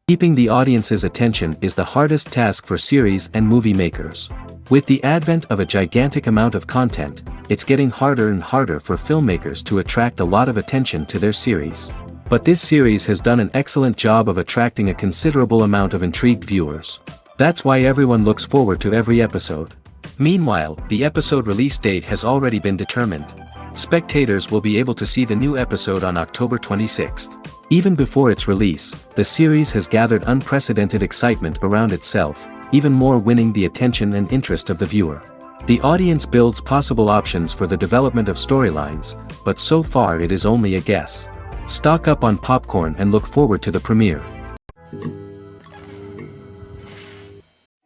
Keeping the audience's attention is the hardest task for series and movie makers. With the advent of a gigantic amount of content, it's getting harder and harder for filmmakers to attract a lot of attention to their series. But this series has done an excellent job of attracting a considerable amount of intrigued viewers. That's why everyone looks forward to every episode. Meanwhile, the episode release date has already been determined. Spectators will be able to see the new episode on October 26th. Even before its release, the series has gathered unprecedented excitement around itself, even more winning the attention and interest of the viewer. The audience builds possible options for the development of storylines, but so far it is only a guess. Stock up on popcorn and look forward to the premiere.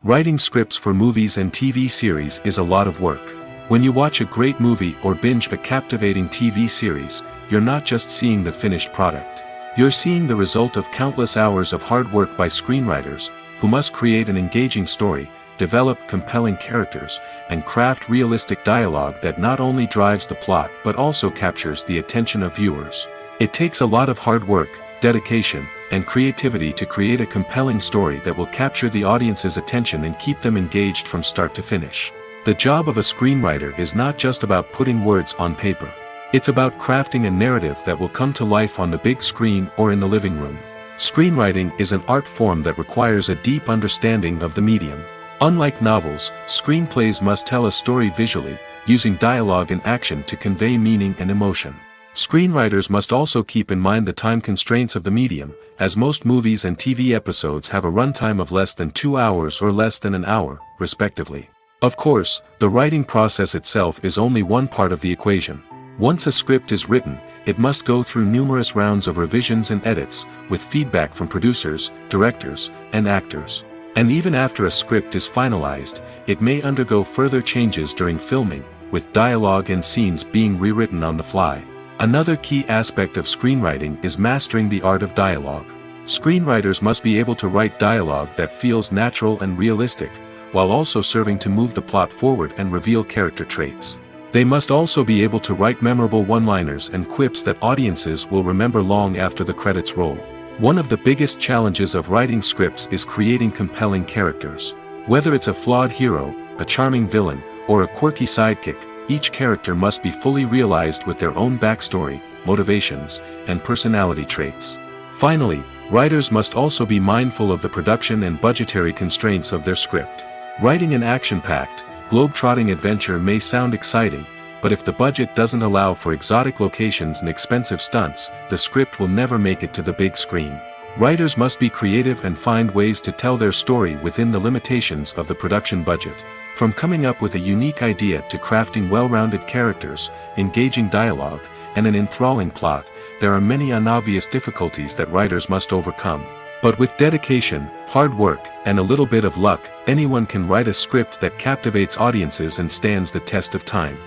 Writing scripts for movies and TV series is a lot of work. When you watch a great movie or binge a captivating TV series, you're not just seeing the finished product. You're seeing the result of countless hours of hard work by screenwriters, who must create an engaging story, develop compelling characters, and craft realistic dialogue that not only drives the plot but also captures the attention of viewers. It takes a lot of hard work, dedication, and creativity to create a compelling story that will capture the audience's attention and keep them engaged from start to finish. The job of a screenwriter is not just about putting words on paper. It's about crafting a narrative that will come to life on the big screen or in the living room. Screenwriting is an art form that requires a deep understanding of the medium. Unlike novels, screenplays must tell a story visually, using dialogue and action to convey meaning and emotion. Screenwriters must also keep in mind the time constraints of the medium, as most movies and TV episodes have a runtime of less than 2 hours or less than an hour, respectively. Of course, the writing process itself is only one part of the equation. Once a script is written, it must go through numerous rounds of revisions and edits, with feedback from producers, directors, and actors. And even after a script is finalized, it may undergo further changes during filming, with dialogue and scenes being rewritten on the fly. Another key aspect of screenwriting is mastering the art of dialogue. Screenwriters must be able to write dialogue that feels natural and realistic, while also serving to move the plot forward and reveal character traits. They must also be able to write memorable one-liners and quips that audiences will remember long after the credits roll. One of the biggest challenges of writing scripts is creating compelling characters. Whether it's a flawed hero, a charming villain, or a quirky sidekick, each character must be fully realized with their own backstory, motivations, and personality traits. Finally, writers must also be mindful of the production and budgetary constraints of their script. Writing an action-packed, globe-trotting adventure may sound exciting, but if the budget doesn't allow for exotic locations and expensive stunts, the script will never make it to the big screen. Writers must be creative and find ways to tell their story within the limitations of the production budget. From coming up with a unique idea to crafting well-rounded characters, engaging dialogue, and an enthralling plot, there are many unobvious difficulties that writers must overcome. But with dedication, hard work, and a little bit of luck, anyone can write a script that captivates audiences and stands the test of time.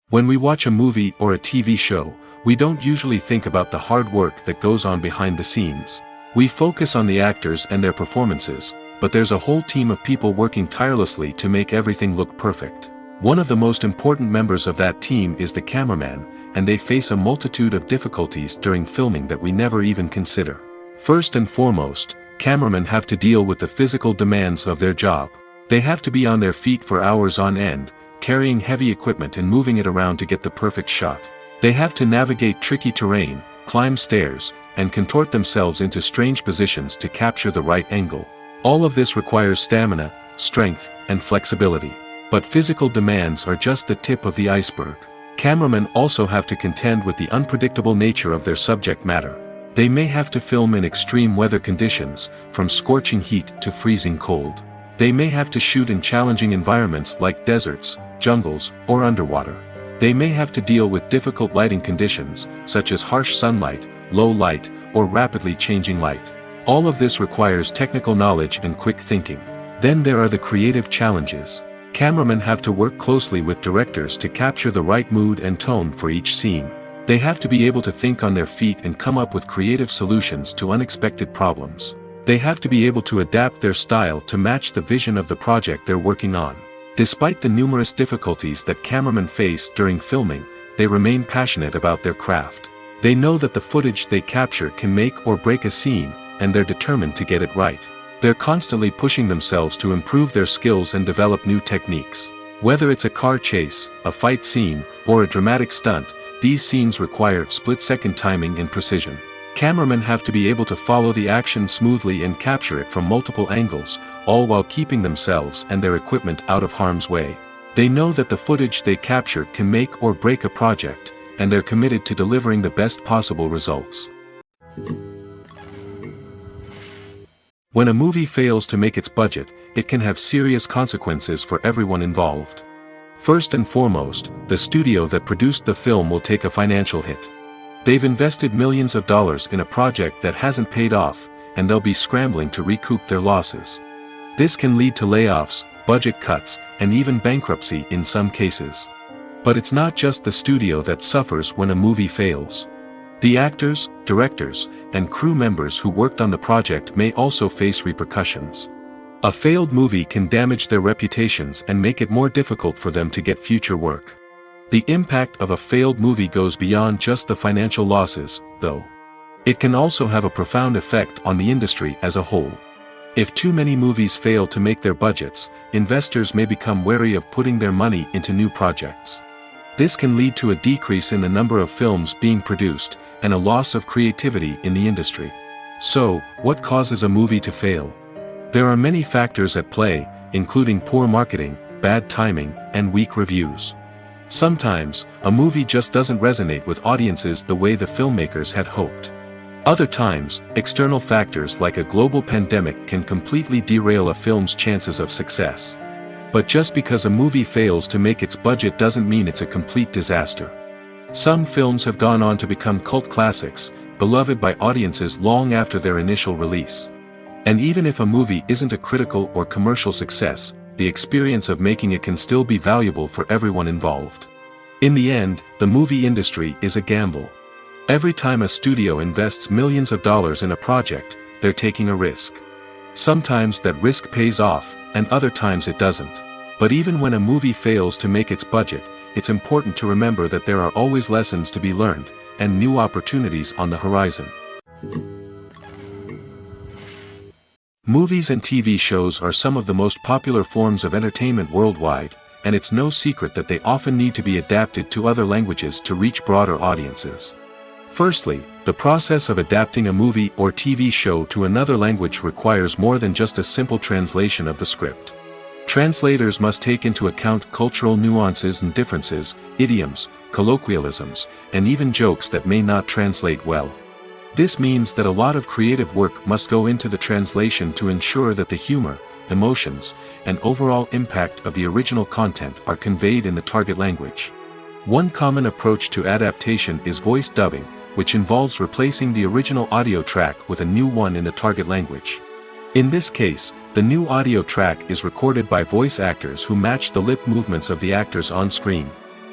When we watch a movie or a TV show, we don't usually think about the hard work that goes on behind the scenes. We focus on the actors and their performances, but there's a whole team of people working tirelessly to make everything look perfect. One of the most important members of that team is the cameraman, and they face a multitude of difficulties during filming that we never even consider. First and foremost, cameramen have to deal with the physical demands of their job. They have to be on their feet for hours on end, carrying heavy equipment and moving it around to get the perfect shot. They have to navigate tricky terrain, climb stairs, and contort themselves into strange positions to capture the right angle. All of this requires stamina, strength, and flexibility. But physical demands are just the tip of the iceberg. Cameramen also have to contend with the unpredictable nature of their subject matter. They may have to film in extreme weather conditions, from scorching heat to freezing cold. They may have to shoot in challenging environments like deserts, jungles, or underwater. They may have to deal with difficult lighting conditions, such as harsh sunlight, low light, or rapidly changing light. All of this requires technical knowledge and quick thinking. Then there are the creative challenges. Cameramen have to work closely with directors to capture the right mood and tone for each scene. They have to be able to think on their feet and come up with creative solutions to unexpected problems. They have to be able to adapt their style to match the vision of the project they're working on. Despite the numerous difficulties that cameramen face during filming, they remain passionate about their craft. They know that the footage they capture can make or break a scene, and they're determined to get it right. They're constantly pushing themselves to improve their skills and develop new techniques. Whether it's a car chase, a fight scene, or a dramatic stunt, these scenes require split-second timing and precision. Cameramen have to be able to follow the action smoothly and capture it from multiple angles, all while keeping themselves and their equipment out of harm's way. They know that the footage they capture can make or break a project, and they're committed to delivering the best possible results. When a movie fails to make its budget, it can have serious consequences for everyone involved. First and foremost, the studio that produced the film will take a financial hit. They've invested millions of dollars in a project that hasn't paid off, and they'll be scrambling to recoup their losses. This can lead to layoffs, budget cuts, and even bankruptcy in some cases. But it's not just the studio that suffers when a movie fails. The actors, directors, and crew members who worked on the project may also face repercussions. A failed movie can damage their reputations and make it more difficult for them to get future work. The impact of a failed movie goes beyond just the financial losses, though. It can also have a profound effect on the industry as a whole. If too many movies fail to make their budgets, investors may become wary of putting their money into new projects. This can lead to a decrease in the number of films being produced, and a loss of creativity in the industry. So, what causes a movie to fail? There are many factors at play, including poor marketing, bad timing, and weak reviews. Sometimes, a movie just doesn't resonate with audiences the way the filmmakers had hoped. Other times, external factors like a global pandemic can completely derail a film's chances of success. But just because a movie fails to make its budget doesn't mean it's a complete disaster. Some films have gone on to become cult classics, beloved by audiences long after their initial release. And even if a movie isn't a critical or commercial success, the experience of making it can still be valuable for everyone involved. In the end, the movie industry is a gamble. Every time a studio invests millions of dollars in a project, they're taking a risk. Sometimes that risk pays off, and other times it doesn't. But even when a movie fails to make its budget, it's important to remember that there are always lessons to be learned, and new opportunities on the horizon. Movies and TV shows are some of the most popular forms of entertainment worldwide, and it's no secret that they often need to be adapted to other languages to reach broader audiences. Firstly, the process of adapting a movie or TV show to another language requires more than just a simple translation of the script. Translators must take into account cultural nuances and differences, idioms, colloquialisms, and even jokes that may not translate well. This means that a lot of creative work must go into the translation to ensure that the humor, emotions, and overall impact of the original content are conveyed in the target language. One common approach to adaptation is voice dubbing, which involves replacing the original audio track with a new one in the target language. In this case, the new audio track is recorded by voice actors who match the lip movements of the actors on screen.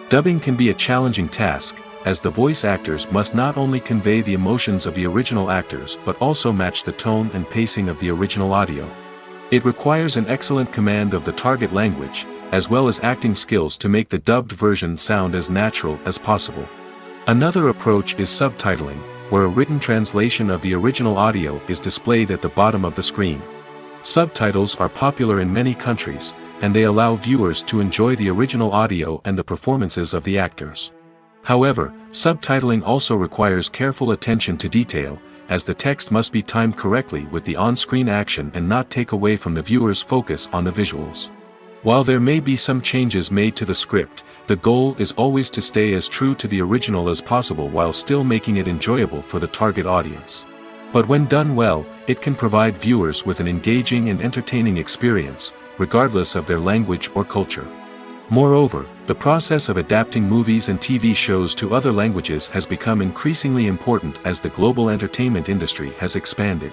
Dubbing can be a challenging task, as the voice actors must not only convey the emotions of the original actors but also match the tone and pacing of the original audio. It requires an excellent command of the target language, as well as acting skills to make the dubbed version sound as natural as possible. Another approach is subtitling, where a written translation of the original audio is displayed at the bottom of the screen. Subtitles are popular in many countries, and they allow viewers to enjoy the original audio and the performances of the actors. However, subtitling also requires careful attention to detail, as the text must be timed correctly with the on-screen action and not take away from the viewer's focus on the visuals. While there may be some changes made to the script, the goal is always to stay as true to the original as possible while still making it enjoyable for the target audience. But when done well, it can provide viewers with an engaging and entertaining experience, regardless of their language or culture. Moreover, the process of adapting movies and TV shows to other languages has become increasingly important as the global entertainment industry has expanded.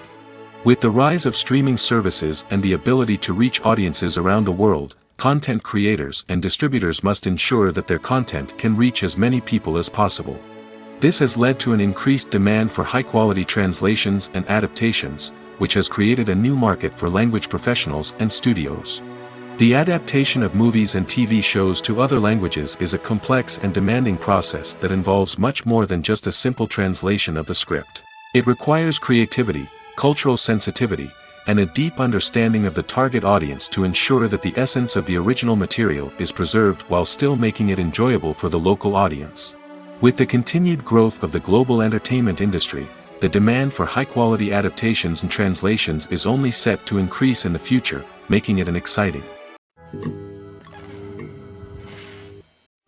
With the rise of streaming services and the ability to reach audiences around the world, content creators and distributors must ensure that their content can reach as many people as possible. This has led to an increased demand for high-quality translations and adaptations, which has created a new market for language professionals and studios. The adaptation of movies and TV shows to other languages is a complex and demanding process that involves much more than just a simple translation of the script. It requires creativity, cultural sensitivity, and a deep understanding of the target audience to ensure that the essence of the original material is preserved while still making it enjoyable for the local audience. With the continued growth of the global entertainment industry, the demand for high-quality adaptations and translations is only set to increase in the future, making it an exciting.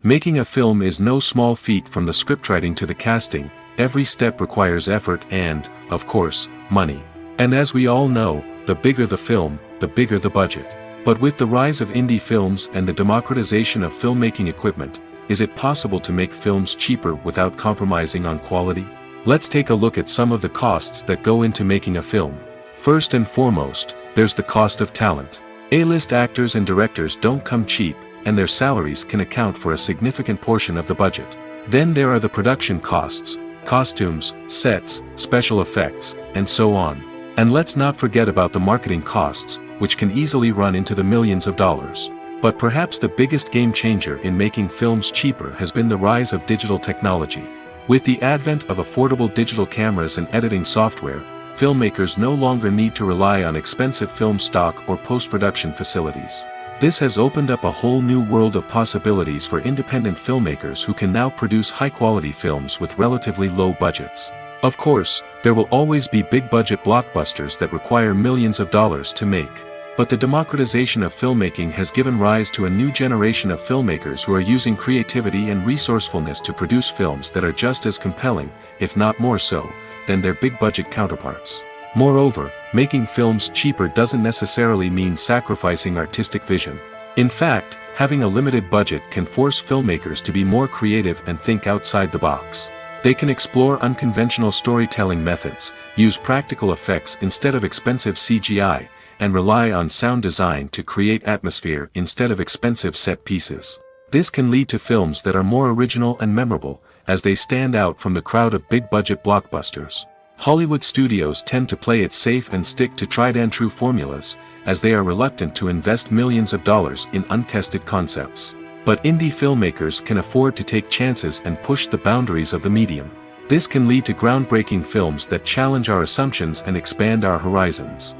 Making a film is no small feat. From the scriptwriting to the casting, every step requires effort and, of course, money. And as we all know, the bigger the film, the bigger the budget. But with the rise of indie films and the democratization of filmmaking equipment, is it possible to make films cheaper without compromising on quality? Let's take a look at some of the costs that go into making a film. First and foremost, there's the cost of talent. A-list actors and directors don't come cheap, and their salaries can account for a significant portion of the budget. Then there are the production costs, costumes, sets, special effects, and so on. And let's not forget about the marketing costs, which can easily run into the millions of dollars. But perhaps the biggest game changer in making films cheaper has been the rise of digital technology. With the advent of affordable digital cameras and editing software, filmmakers no longer need to rely on expensive film stock or post-production facilities. This has opened up a whole new world of possibilities for independent filmmakers who can now produce high-quality films with relatively low budgets. Of course, there will always be big-budget blockbusters that require millions of dollars to make. But the democratization of filmmaking has given rise to a new generation of filmmakers who are using creativity and resourcefulness to produce films that are just as compelling, if not more so, than their big-budget counterparts. Moreover, making films cheaper doesn't necessarily mean sacrificing artistic vision. In fact, having a limited budget can force filmmakers to be more creative and think outside the box. They can explore unconventional storytelling methods, use practical effects instead of expensive CGI, and rely on sound design to create atmosphere instead of expensive set pieces. This can lead to films that are more original and memorable, as they stand out from the crowd of big-budget blockbusters. Hollywood studios tend to play it safe and stick to tried-and-true formulas, as they are reluctant to invest millions of dollars in untested concepts. But indie filmmakers can afford to take chances and push the boundaries of the medium. This can lead to groundbreaking films that challenge our assumptions and expand our horizons.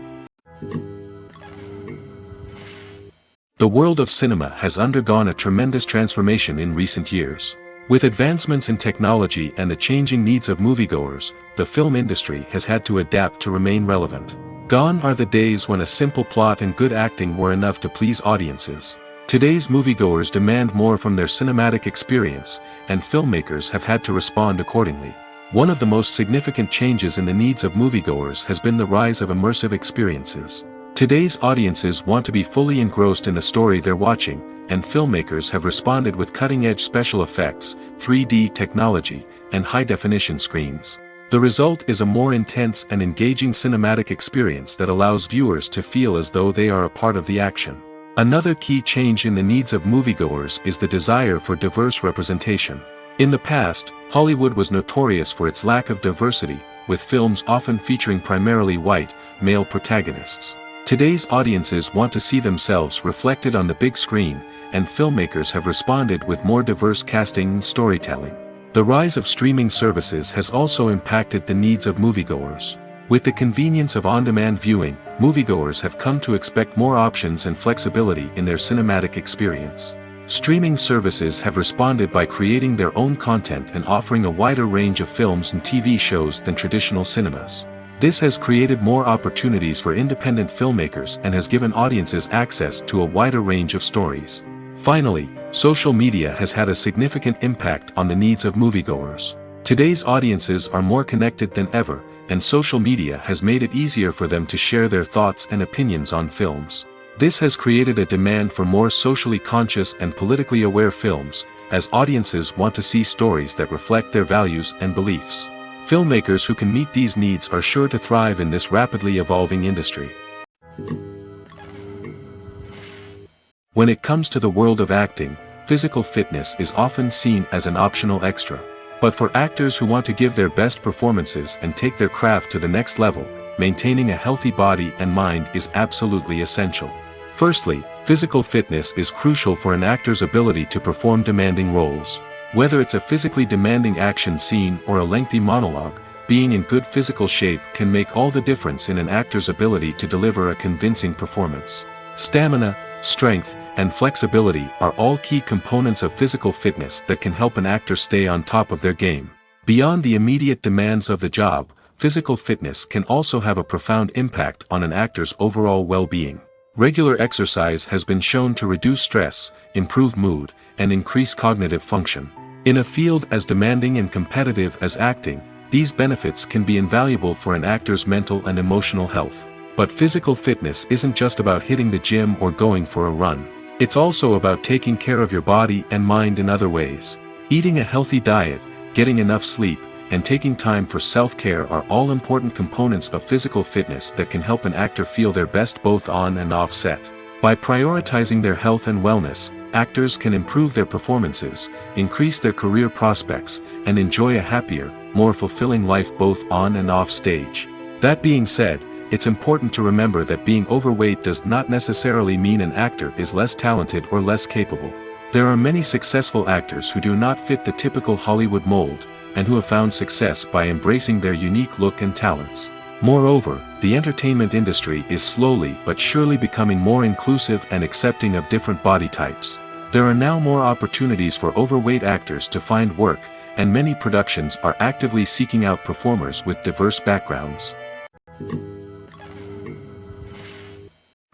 The world of cinema has undergone a tremendous transformation in recent years. With advancements in technology and the changing needs of moviegoers, the film industry has had to adapt to remain relevant. Gone are the days when a simple plot and good acting were enough to please audiences. Today's moviegoers demand more from their cinematic experience, and filmmakers have had to respond accordingly. One of the most significant changes in the needs of moviegoers has been the rise of immersive experiences. Today's audiences want to be fully engrossed in the story they're watching, and filmmakers have responded with cutting-edge special effects, 3D technology, and high-definition screens. The result is a more intense and engaging cinematic experience that allows viewers to feel as though they are a part of the action. Another key change in the needs of moviegoers is the desire for diverse representation. In the past, Hollywood was notorious for its lack of diversity, with films often featuring primarily white, male protagonists. Today's audiences want to see themselves reflected on the big screen, and filmmakers have responded with more diverse casting and storytelling. The rise of streaming services has also impacted the needs of moviegoers. With the convenience of on-demand viewing, moviegoers have come to expect more options and flexibility in their cinematic experience. Streaming services have responded by creating their own content and offering a wider range of films and TV shows than traditional cinemas. This has created more opportunities for independent filmmakers and has given audiences access to a wider range of stories. Finally, social media has had a significant impact on the needs of moviegoers. Today's audiences are more connected than ever, and social media has made it easier for them to share their thoughts and opinions on films. This has created a demand for more socially conscious and politically aware films, as audiences want to see stories that reflect their values and beliefs. Filmmakers who can meet these needs are sure to thrive in this rapidly evolving industry. When it comes to the world of acting, physical fitness is often seen as an optional extra. But for actors who want to give their best performances and take their craft to the next level, maintaining a healthy body and mind is absolutely essential. Firstly, physical fitness is crucial for an actor's ability to perform demanding roles. Whether it's a physically demanding action scene or a lengthy monologue, being in good physical shape can make all the difference in an actor's ability to deliver a convincing performance. Stamina, strength, and flexibility are all key components of physical fitness that can help an actor stay on top of their game. Beyond the immediate demands of the job, physical fitness can also have a profound impact on an actor's overall well-being. Regular exercise has been shown to reduce stress, improve mood, and increase cognitive function. In a field as demanding and competitive as acting, these benefits can be invaluable for an actor's mental and emotional health. But physical fitness isn't just about hitting the gym or going for a run. It's also about taking care of your body and mind in other ways. Eating a healthy diet, getting enough sleep, and taking time for self-care are all important components of physical fitness that can help an actor feel their best both on and off set. By prioritizing their health and wellness, actors can improve their performances, increase their career prospects, and enjoy a happier, more fulfilling life both on and off stage. That being said, it's important to remember that being overweight does not necessarily mean an actor is less talented or less capable. There are many successful actors who do not fit the typical Hollywood mold, and who have found success by embracing their unique look and talents. Moreover, the entertainment industry is slowly but surely becoming more inclusive and accepting of different body types. There are now more opportunities for overweight actors to find work, and many productions are actively seeking out performers with diverse backgrounds.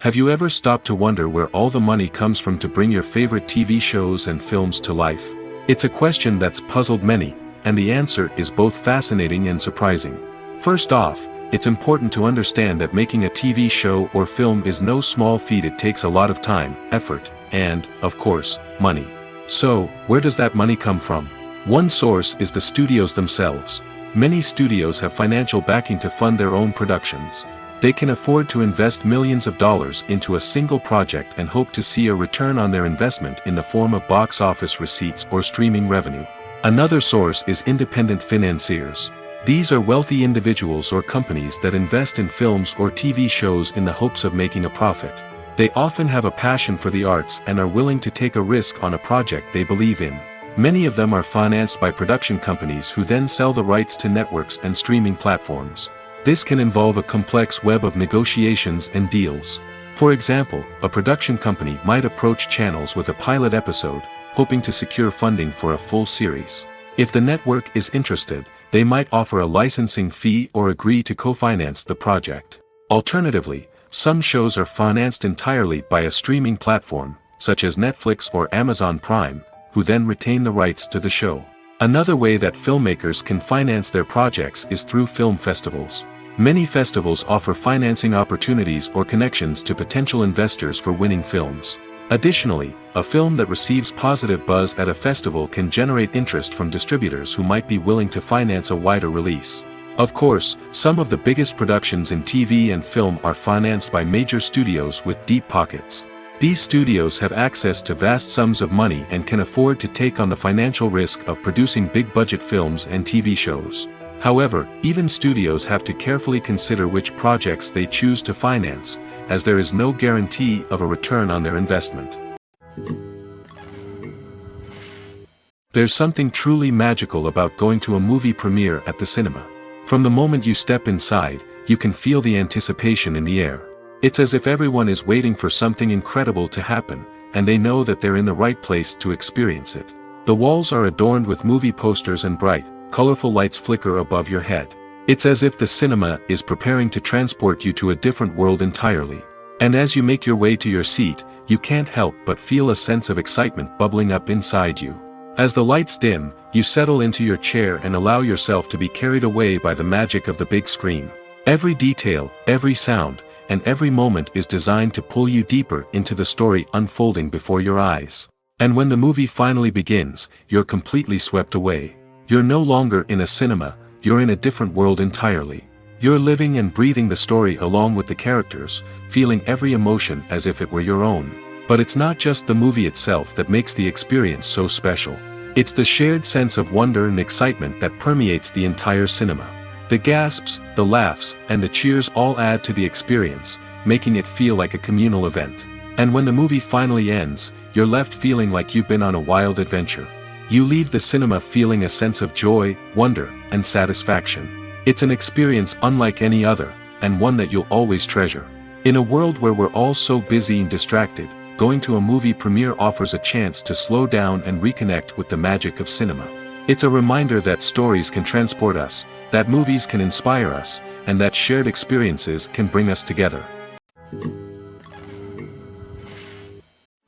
Have you ever stopped to wonder where all the money comes from to bring your favorite TV shows and films to life? It's a question that's puzzled many, and the answer is both fascinating and surprising. First off, it's important to understand that making a TV show or film is no small feat. It takes a lot of time, effort, and, of course, money. So, where does that money come from? One source is the studios themselves. Many studios have financial backing to fund their own productions. They can afford to invest millions of dollars into a single project and hope to see a return on their investment in the form of box office receipts or streaming revenue. Another source is independent financiers. These are wealthy individuals or companies that invest in films or TV shows in the hopes of making a profit. They often have a passion for the arts and are willing to take a risk on a project they believe in. Many of them are financed by production companies who then sell the rights to networks and streaming platforms. This can involve a complex web of negotiations and deals. For example, a production company might approach channels with a pilot episode, hoping to secure funding for a full series. If the network is interested, they might offer a licensing fee or agree to co-finance the project. Alternatively, some shows are financed entirely by a streaming platform, such as Netflix or Amazon Prime, who then retain the rights to the show. Another way that filmmakers can finance their projects is through film festivals. Many festivals offer financing opportunities or connections to potential investors for winning films. Additionally, a film that receives positive buzz at a festival can generate interest from distributors who might be willing to finance a wider release. Of course, some of the biggest productions in TV and film are financed by major studios with deep pockets. These studios have access to vast sums of money and can afford to take on the financial risk of producing big-budget films and TV shows. However, even studios have to carefully consider which projects they choose to finance, as there is no guarantee of a return on their investment. There's something truly magical about going to a movie premiere at the cinema. From the moment you step inside, you can feel the anticipation in the air. It's as if everyone is waiting for something incredible to happen, and they know that they're in the right place to experience it. The walls are adorned with movie posters and bright, colorful lights flicker above your head. It's as if the cinema is preparing to transport you to a different world entirely. And as you make your way to your seat, you can't help but feel a sense of excitement bubbling up inside you. As the lights dim, you settle into your chair and allow yourself to be carried away by the magic of the big screen. Every detail, every sound, and every moment is designed to pull you deeper into the story unfolding before your eyes. And when the movie finally begins, you're completely swept away. You're no longer in a cinema, you're in a different world entirely. You're living and breathing the story along with the characters, feeling every emotion as if it were your own. But it's not just the movie itself that makes the experience so special. It's the shared sense of wonder and excitement that permeates the entire cinema. The gasps, the laughs, and the cheers all add to the experience, making it feel like a communal event. And when the movie finally ends, you're left feeling like you've been on a wild adventure. You leave the cinema feeling a sense of joy, wonder, and satisfaction. It's an experience unlike any other, and one that you'll always treasure. In a world where we're all so busy and distracted, going to a movie premiere offers a chance to slow down and reconnect with the magic of cinema. It's a reminder that stories can transport us, that movies can inspire us, and that shared experiences can bring us together.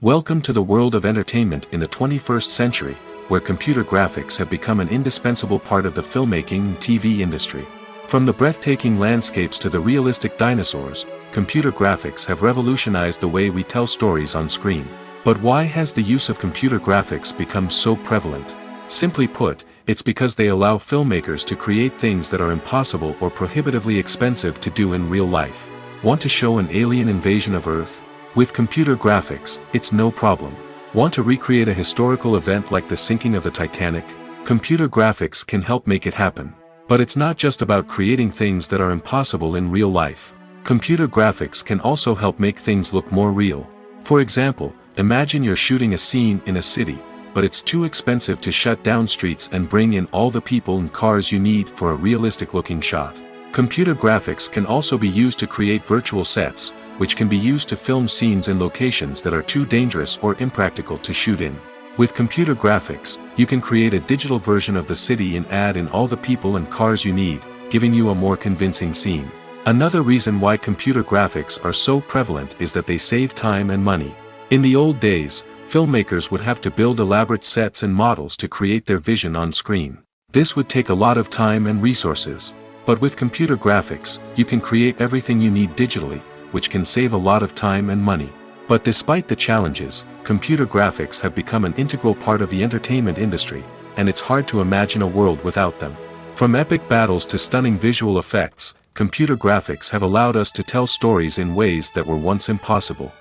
Welcome to the world of entertainment in the 21st century, where computer graphics have become an indispensable part of the filmmaking and TV industry. From the breathtaking landscapes to the realistic dinosaurs, computer graphics have revolutionized the way we tell stories on screen. But why has the use of computer graphics become so prevalent? Simply put, it's because they allow filmmakers to create things that are impossible or prohibitively expensive to do in real life. Want to show an alien invasion of Earth? With computer graphics, it's no problem. Want to recreate a historical event like the sinking of the Titanic? Computer graphics can help make it happen. But it's not just about creating things that are impossible in real life. Computer graphics can also help make things look more real. For example, imagine you're shooting a scene in a city, but it's too expensive to shut down streets and bring in all the people and cars you need for a realistic-looking shot. Computer graphics can also be used to create virtual sets, which can be used to film scenes in locations that are too dangerous or impractical to shoot in. With computer graphics, you can create a digital version of the city and add in all the people and cars you need, giving you a more convincing scene. Another reason why computer graphics are so prevalent is that they save time and money. In the old days, filmmakers would have to build elaborate sets and models to create their vision on screen. This would take a lot of time and resources. But with computer graphics, you can create everything you need digitally, which can save a lot of time and money. But despite the challenges, computer graphics have become an integral part of the entertainment industry, and it's hard to imagine a world without them. From epic battles to stunning visual effects, computer graphics have allowed us to tell stories in ways that were once impossible.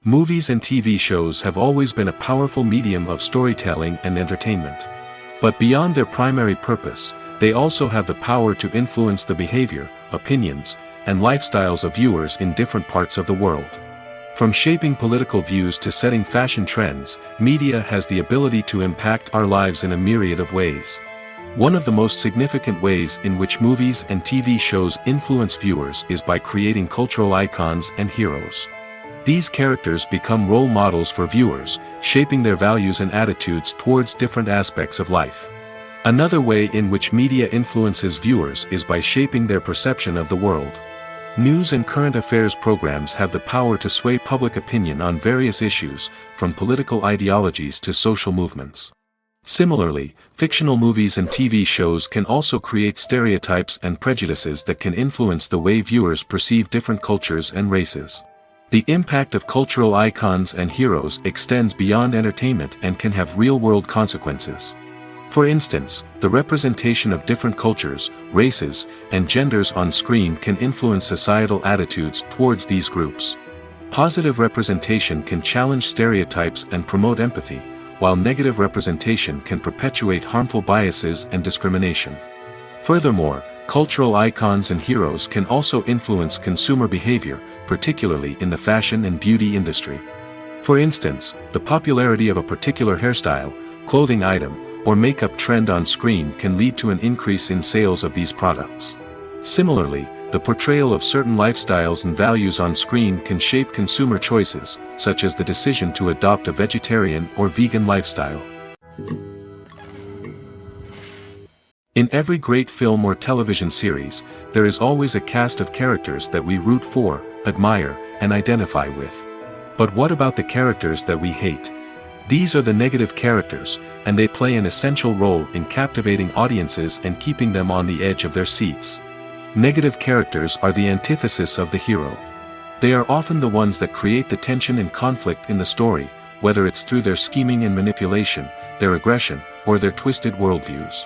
Movies and TV shows have always been a powerful medium of storytelling and entertainment. But beyond their primary purpose, they also have the power to influence the behavior, opinions, and lifestyles of viewers in different parts of the world. From shaping political views to setting fashion trends, media has the ability to impact our lives in a myriad of ways. One of the most significant ways in which movies and TV shows influence viewers is by creating cultural icons and heroes. These characters become role models for viewers, shaping their values and attitudes towards different aspects of life. Another way in which media influences viewers is by shaping their perception of the world. News and current affairs programs have the power to sway public opinion on various issues, from political ideologies to social movements. Similarly, fictional movies and TV shows can also create stereotypes and prejudices that can influence the way viewers perceive different cultures and races. The impact of cultural icons and heroes extends beyond entertainment and can have real-world consequences. For instance, the representation of different cultures, races, and genders on screen can influence societal attitudes towards these groups. Positive representation can challenge stereotypes and promote empathy, while negative representation can perpetuate harmful biases and discrimination. Furthermore, cultural icons and heroes can also influence consumer behavior, particularly in the fashion and beauty industry. For instance, the popularity of a particular hairstyle, clothing item, or makeup trend on screen can lead to an increase in sales of these products. Similarly, the portrayal of certain lifestyles and values on screen can shape consumer choices, such as the decision to adopt a vegetarian or vegan lifestyle. In every great film or television series, there is always a cast of characters that we root for, admire, and identify with. But what about the characters that we hate? These are the negative characters, and they play an essential role in captivating audiences and keeping them on the edge of their seats. Negative characters are the antithesis of the hero. They are often the ones that create the tension and conflict in the story, whether it's through their scheming and manipulation, their aggression, or their twisted worldviews.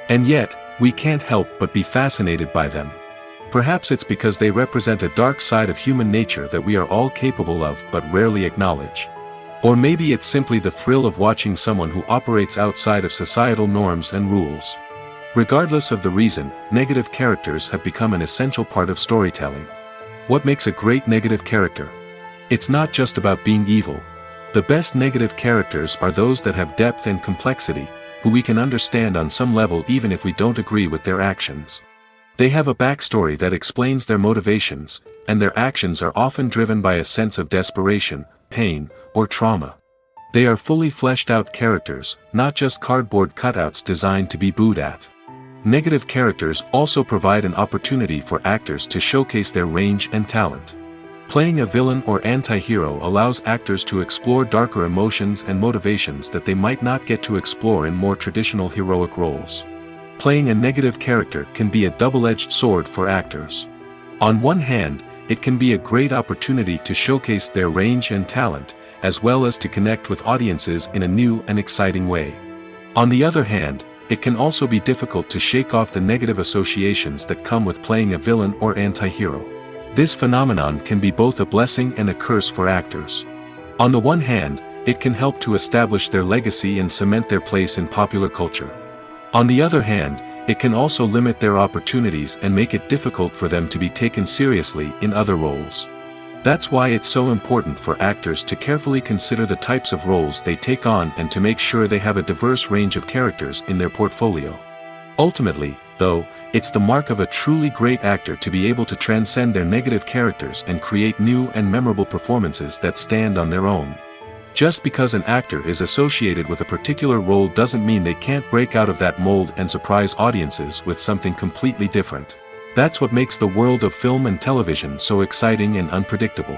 And yet, we can't help but be fascinated by them. Perhaps it's because they represent a dark side of human nature that we are all capable of but rarely acknowledge. Or maybe it's simply the thrill of watching someone who operates outside of societal norms and rules. Regardless of the reason, negative characters have become an essential part of storytelling. What makes a great negative character? It's not just about being evil. The best negative characters are those that have depth and complexity, who we can understand on some level even if we don't agree with their actions. They have a backstory that explains their motivations, and their actions are often driven by a sense of desperation, pain, or trauma. They are fully fleshed out characters, not just cardboard cutouts designed to be booed at. Negative characters also provide an opportunity for actors to showcase their range and talent. Playing a villain or anti-hero allows actors to explore darker emotions and motivations that they might not get to explore in more traditional heroic roles. Playing a negative character can be a double-edged sword for actors. On one hand, it can be a great opportunity to showcase their range and talent, as well as to connect with audiences in a new and exciting way. On the other hand, it can also be difficult to shake off the negative associations that come with playing a villain or anti-hero. This phenomenon can be both a blessing and a curse for actors. On the one hand, it can help to establish their legacy and cement their place in popular culture. On the other hand, it can also limit their opportunities and make it difficult for them to be taken seriously in other roles. That's why it's so important for actors to carefully consider the types of roles they take on and to make sure they have a diverse range of characters in their portfolio. Ultimately, though, it's the mark of a truly great actor to be able to transcend their negative characters and create new and memorable performances that stand on their own. Just because an actor is associated with a particular role doesn't mean they can't break out of that mold and surprise audiences with something completely different. That's what makes the world of film and television so exciting and unpredictable.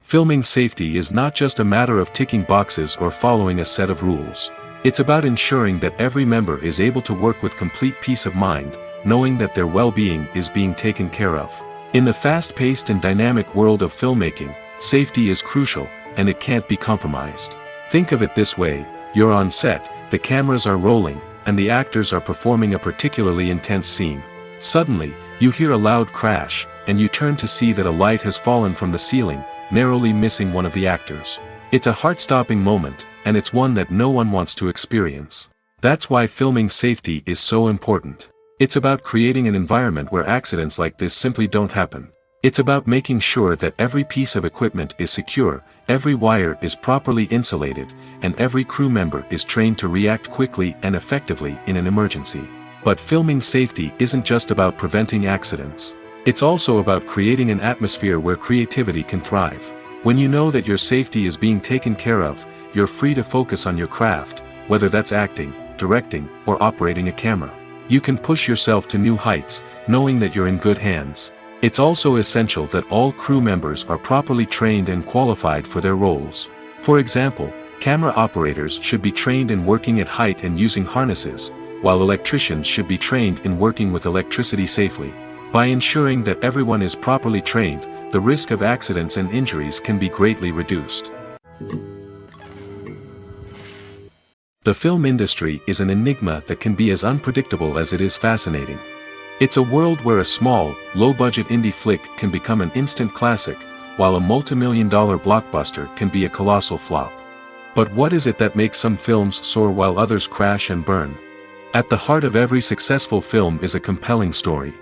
Filming safety is not just a matter of ticking boxes or following a set of rules. It's about ensuring that every member is able to work with complete peace of mind, knowing that their well-being is being taken care of. In the fast-paced and dynamic world of filmmaking, safety is crucial, and it can't be compromised. Think of it this way: you're on set, the cameras are rolling, and the actors are performing a particularly intense scene. Suddenly, you hear a loud crash, and you turn to see that a light has fallen from the ceiling, narrowly missing one of the actors. It's a heart-stopping moment, and it's one that no one wants to experience. That's why filming safety is so important. It's about creating an environment where accidents like this simply don't happen. It's about making sure that every piece of equipment is secure, every wire is properly insulated, and every crew member is trained to react quickly and effectively in an emergency. But filming safety isn't just about preventing accidents. It's also about creating an atmosphere where creativity can thrive. When you know that your safety is being taken care of, you're free to focus on your craft, whether that's acting, directing, or operating a camera. You can push yourself to new heights, knowing that you're in good hands. It's also essential that all crew members are properly trained and qualified for their roles. For example, camera operators should be trained in working at height and using harnesses, while electricians should be trained in working with electricity safely. By ensuring that everyone is properly trained, the risk of accidents and injuries can be greatly reduced. The film industry is an enigma that can be as unpredictable as it is fascinating. It's a world where a small, low-budget indie flick can become an instant classic, while a multi-million-dollar blockbuster can be a colossal flop. But what is it that makes some films soar while others crash and burn? At the heart of every successful film is a compelling story.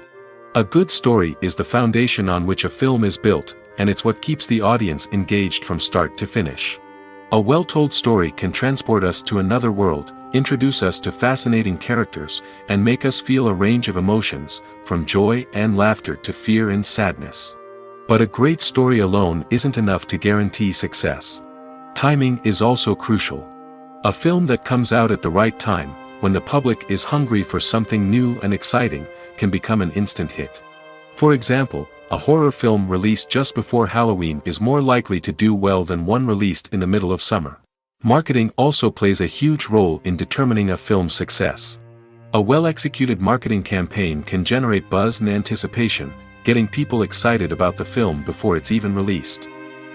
A good story is the foundation on which a film is built, and it's what keeps the audience engaged from start to finish. A well-told story can transport us to another world, introduce us to fascinating characters, and make us feel a range of emotions, from joy and laughter to fear and sadness. But a great story alone isn't enough to guarantee success. Timing is also crucial. A film that comes out at the right time, when the public is hungry for something new and exciting, can become an instant hit. For example, a horror film released just before Halloween is more likely to do well than one released in the middle of summer. Marketing also plays a huge role in determining a film's success. A well-executed marketing campaign can generate buzz and anticipation, getting people excited about the film before it's even released.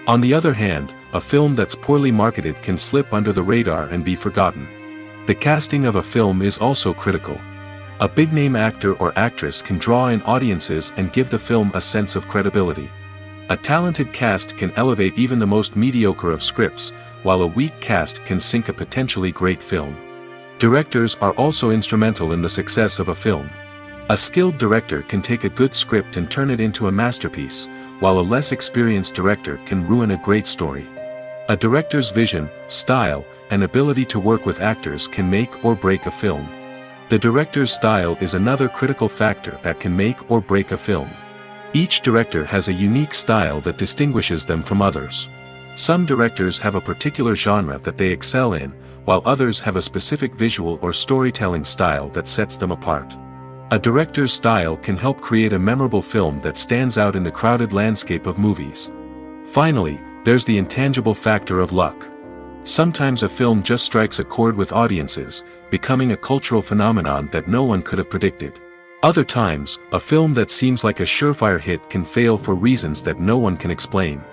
On the other hand, a film that's poorly marketed can slip under the radar and be forgotten. The casting of a film is also critical. A big-name actor or actress can draw in audiences and give the film a sense of credibility. A talented cast can elevate even the most mediocre of scripts, while a weak cast can sink a potentially great film. Directors are also instrumental in the success of a film. A skilled director can take a good script and turn it into a masterpiece, while a less experienced director can ruin a great story. A director's vision, style, and ability to work with actors can make or break a film. The director's style is another critical factor that can make or break a film. Each director has a unique style that distinguishes them from others. Some directors have a particular genre that they excel in, while others have a specific visual or storytelling style that sets them apart. A director's style can help create a memorable film that stands out in the crowded landscape of movies. Finally, there's the intangible factor of luck. Sometimes a film just strikes a chord with audiences, becoming a cultural phenomenon that no one could have predicted. Other times, a film that seems like a surefire hit can fail for reasons that no one can explain.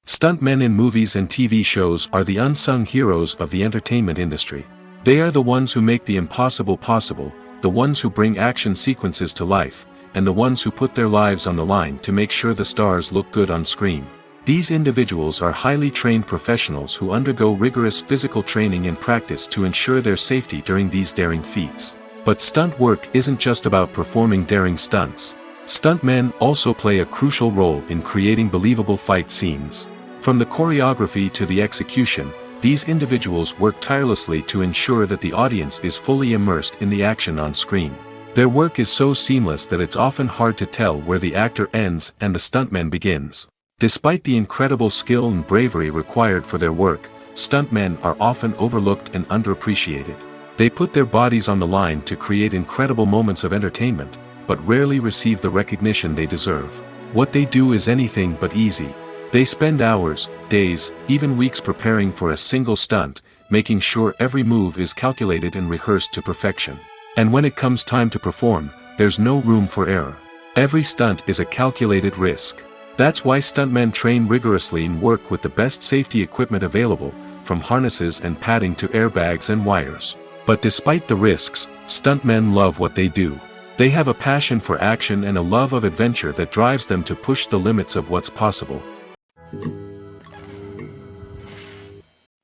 Stuntmen in movies and TV shows are the unsung heroes of the entertainment industry. They are the ones who make the impossible possible, the ones who bring action sequences to life, and the ones who put their lives on the line to make sure the stars look good on screen. These individuals are highly trained professionals who undergo rigorous physical training and practice to ensure their safety during these daring feats. But stunt work isn't just about performing daring stunts. Stuntmen also play a crucial role in creating believable fight scenes. From the choreography to the execution, these individuals work tirelessly to ensure that the audience is fully immersed in the action on screen. Their work is so seamless that it's often hard to tell where the actor ends and the stuntman begins. Despite the incredible skill and bravery required for their work, stuntmen are often overlooked and underappreciated. They put their bodies on the line to create incredible moments of entertainment, but rarely receive the recognition they deserve. What they do is anything but easy. They spend hours, days, even weeks preparing for a single stunt, making sure every move is calculated and rehearsed to perfection. And when it comes time to perform, there's no room for error. Every stunt is a calculated risk. That's why stuntmen train rigorously and work with the best safety equipment available, from harnesses and padding to airbags and wires. But despite the risks, stuntmen love what they do. They have a passion for action and a love of adventure that drives them to push the limits of what's possible.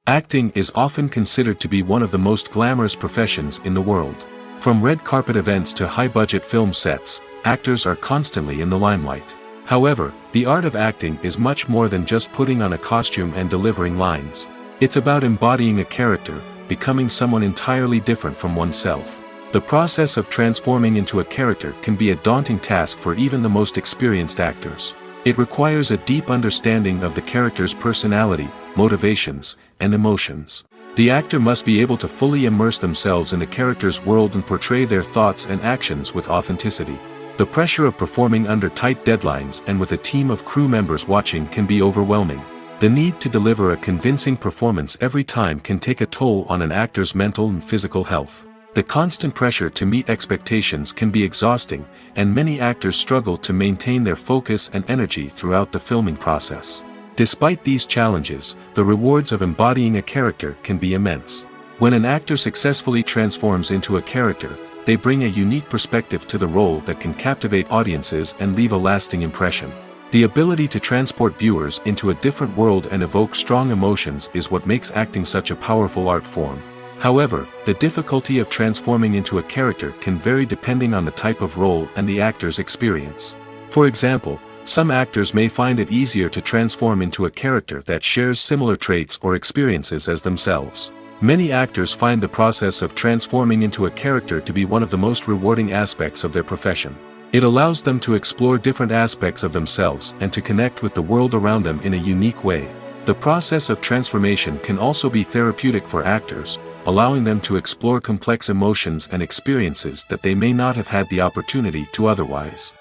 Acting is often considered to be one of the most glamorous professions in the world. From red carpet events to high-budget film sets, actors are constantly in the limelight. However, the art of acting is much more than just putting on a costume and delivering lines. It's about embodying a character, becoming someone entirely different from oneself. The process of transforming into a character can be a daunting task for even the most experienced actors. It requires a deep understanding of the character's personality, motivations, and emotions. The actor must be able to fully immerse themselves in the character's world and portray their thoughts and actions with authenticity. The pressure of performing under tight deadlines and with a team of crew members watching can be overwhelming. The need to deliver a convincing performance every time can take a toll on an actor's mental and physical health. The constant pressure to meet expectations can be exhausting, and many actors struggle to maintain their focus and energy throughout the filming process. Despite these challenges, the rewards of embodying a character can be immense. When an actor successfully transforms into a character, they bring a unique perspective to the role that can captivate audiences and leave a lasting impression. The ability to transport viewers into a different world and evoke strong emotions is what makes acting such a powerful art form. However, the difficulty of transforming into a character can vary depending on the type of role and the actor's experience. For example, Some actors may find it easier to transform into a character that shares similar traits or experiences as themselves. Many actors find the process of transforming into a character to be one of the most rewarding aspects of their profession. It allows them to explore different aspects of themselves and to connect with the world around them in a unique way. The process of transformation can also be therapeutic for actors, allowing them to explore complex emotions and experiences that they may not have had the opportunity to otherwise.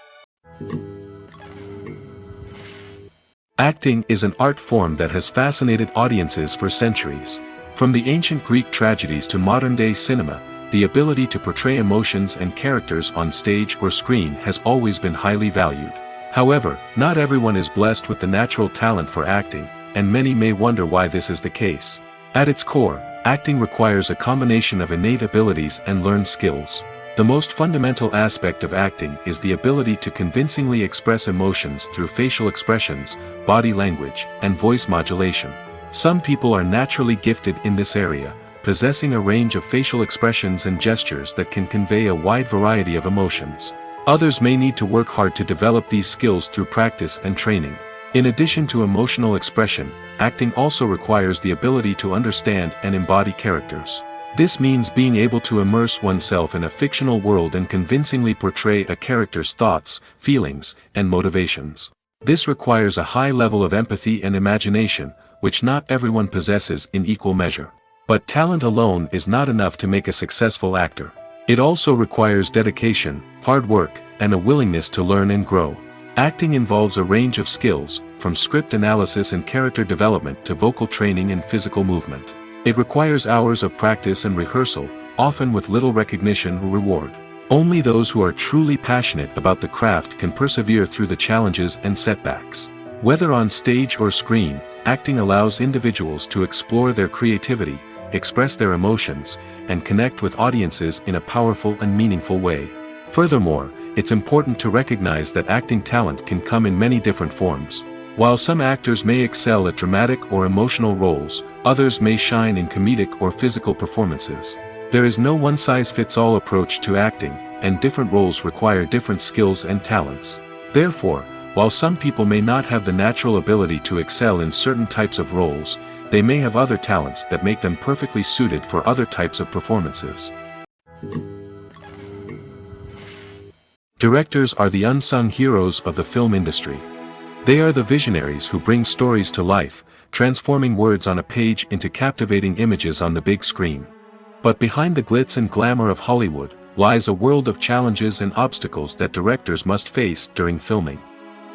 Acting is an art form that has fascinated audiences for centuries. From the ancient Greek tragedies to modern-day cinema, the ability to portray emotions and characters on stage or screen has always been highly valued. However, not everyone is blessed with the natural talent for acting, and many may wonder why this is the case. At its core, acting requires a combination of innate abilities and learned skills. The most fundamental aspect of acting is the ability to convincingly express emotions through facial expressions, body language, and voice modulation. Some people are naturally gifted in this area, possessing a range of facial expressions and gestures that can convey a wide variety of emotions. Others may need to work hard to develop these skills through practice and training. In addition to emotional expression, acting also requires the ability to understand and embody characters. This means being able to immerse oneself in a fictional world and convincingly portray a character's thoughts, feelings, and motivations. This requires a high level of empathy and imagination, which not everyone possesses in equal measure. But talent alone is not enough to make a successful actor. It also requires dedication, hard work, and a willingness to learn and grow. Acting involves a range of skills, from script analysis and character development to vocal training and physical movement. It requires hours of practice and rehearsal, often with little recognition or reward. Only those who are truly passionate about the craft can persevere through the challenges and setbacks. Whether on stage or screen, acting allows individuals to explore their creativity, express their emotions, and connect with audiences in a powerful and meaningful way. Furthermore, it's important to recognize that acting talent can come in many different forms. While some actors may excel at dramatic or emotional roles, others may shine in comedic or physical performances. There is no one-size-fits-all approach to acting, and different roles require different skills and talents. Therefore, while some people may not have the natural ability to excel in certain types of roles, they may have other talents that make them perfectly suited for other types of performances. Directors are the unsung heroes of the film industry. They are the visionaries who bring stories to life, transforming words on a page into captivating images on the big screen. But behind the glitz and glamour of Hollywood, lies a world of challenges and obstacles that directors must face during filming.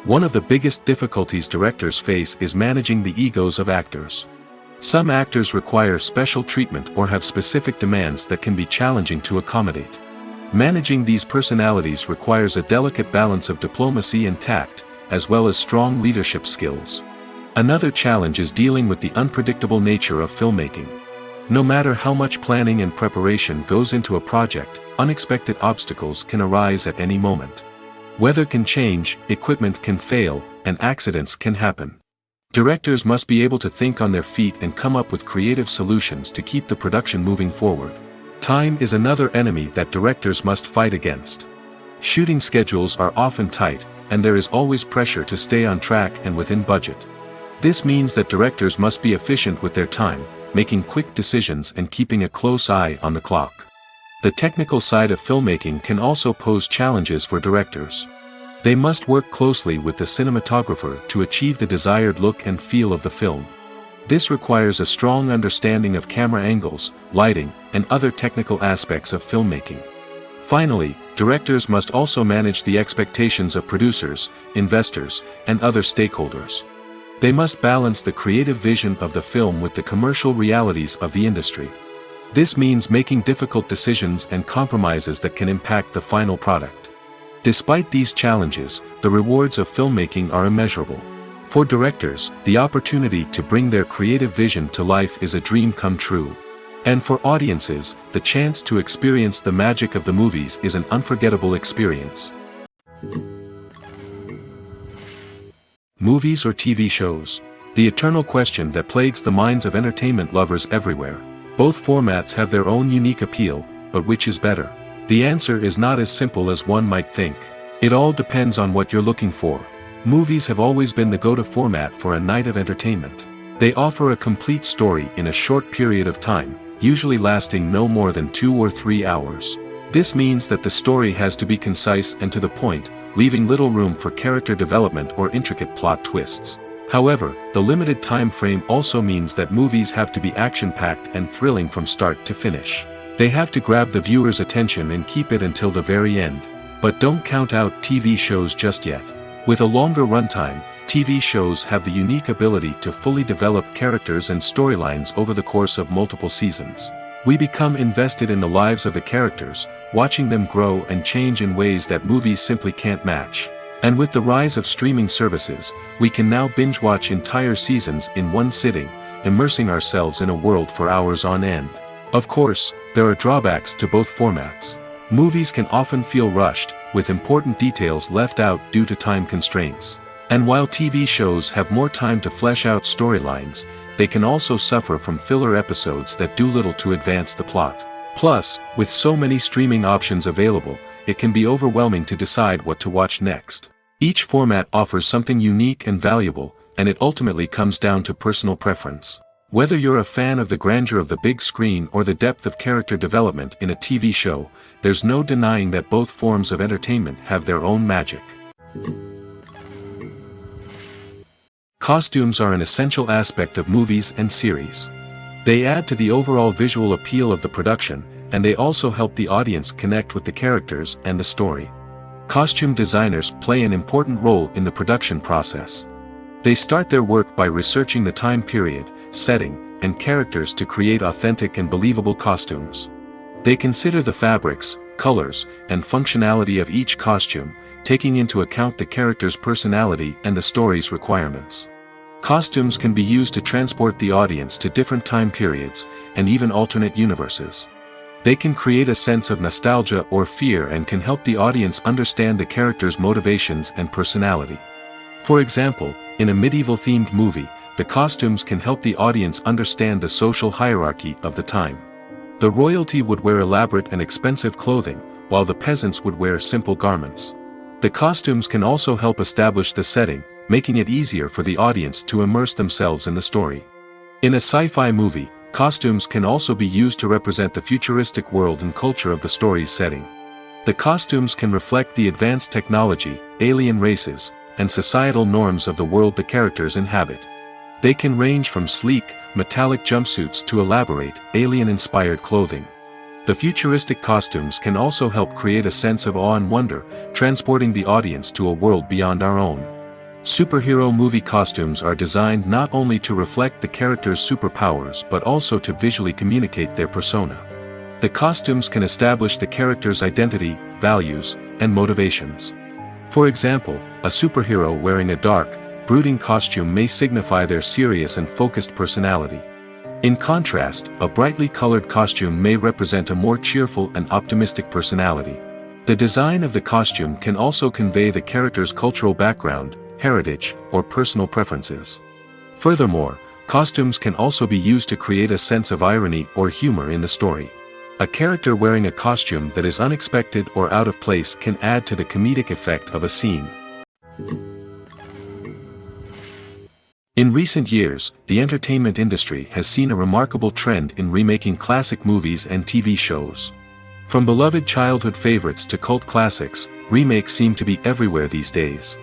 One of the biggest difficulties directors face is managing the egos of actors. Some actors require special treatment or have specific demands that can be challenging to accommodate. Managing these personalities requires a delicate balance of diplomacy and tact, as well as strong leadership skills. Another challenge is dealing with the unpredictable nature of filmmaking. No matter how much planning and preparation goes into a project, unexpected obstacles can arise at any moment. Weather can change, equipment can fail, and accidents can happen. Directors must be able to think on their feet and come up with creative solutions to keep the production moving forward. Time is another enemy that directors must fight against. Shooting schedules are often tight, and there is always pressure to stay on track and within budget. This means that directors must be efficient with their time, making quick decisions and keeping a close eye on the clock. The technical side of filmmaking can also pose challenges for directors. They must work closely with the cinematographer to achieve the desired look and feel of the film. This requires a strong understanding of camera angles, lighting, and other technical aspects of filmmaking. Finally, directors must also manage the expectations of producers, investors, and other stakeholders. They must balance the creative vision of the film with the commercial realities of the industry. This means making difficult decisions and compromises that can impact the final product. Despite these challenges, the rewards of filmmaking are immeasurable. For directors, the opportunity to bring their creative vision to life is a dream come true. And for audiences, the chance to experience the magic of the movies is an unforgettable experience. Movies or TV shows? The eternal question that plagues the minds of entertainment lovers everywhere. Both formats have their own unique appeal, but which is better? The answer is not as simple as one might think. It all depends on what you're looking for. Movies have always been the go-to format for a night of entertainment. They offer a complete story in a short period of time, usually lasting no more than 2 or 3 hours. This means that the story has to be concise and to the point, leaving little room for character development or intricate plot twists. However, the limited time frame also means that movies have to be action-packed and thrilling from start to finish. They have to grab the viewer's attention and keep it until the very end. But don't count out TV shows just yet. With a longer runtime, TV shows have the unique ability to fully develop characters and storylines over the course of multiple seasons. We become invested in the lives of the characters, watching them grow and change in ways that movies simply can't match. And with the rise of streaming services, we can now binge-watch entire seasons in one sitting, immersing ourselves in a world for hours on end. Of course, there are drawbacks to both formats. Movies can often feel rushed, with important details left out due to time constraints. And while TV shows have more time to flesh out storylines, they can also suffer from filler episodes that do little to advance the plot. Plus, with so many streaming options available, it can be overwhelming to decide what to watch next. Each format offers something unique and valuable, and it ultimately comes down to personal preference. Whether you're a fan of the grandeur of the big screen or the depth of character development in a TV show, there's no denying that both forms of entertainment have their own magic. Costumes are an essential aspect of movies and series. They add to the overall visual appeal of the production, and they also help the audience connect with the characters and the story. Costume designers play an important role in the production process. They start their work by researching the time period, setting, and characters to create authentic and believable costumes. They consider the fabrics, colors, and functionality of each costume, taking into account the character's personality and the story's requirements. Costumes can be used to transport the audience to different time periods, and even alternate universes. They can create a sense of nostalgia or fear and can help the audience understand the character's motivations and personality. For example, in a medieval-themed movie, the costumes can help the audience understand the social hierarchy of the time. The royalty would wear elaborate and expensive clothing, while the peasants would wear simple garments. The costumes can also help establish the setting, making it easier for the audience to immerse themselves in the story. In a sci-fi movie, costumes can also be used to represent the futuristic world and culture of the story's setting. The costumes can reflect the advanced technology, alien races, and societal norms of the world the characters inhabit. They can range from sleek, metallic jumpsuits to elaborate, alien-inspired clothing. The futuristic costumes can also help create a sense of awe and wonder, transporting the audience to a world beyond our own. Superhero movie costumes are designed not only to reflect the character's superpowers but also to visually communicate their persona. The costumes can establish the character's identity, values, and motivations. For example, a superhero wearing a dark, brooding costume may signify their serious and focused personality. In contrast, a brightly colored costume may represent a more cheerful and optimistic personality. The design of the costume can also convey the character's cultural background, heritage, or personal preferences. Furthermore, costumes can also be used to create a sense of irony or humor in the story. A character wearing a costume that is unexpected or out of place can add to the comedic effect of a scene. In recent years, the entertainment industry has seen a remarkable trend in remaking classic movies and TV shows. From beloved childhood favorites to cult classics, remakes seem to be everywhere these days.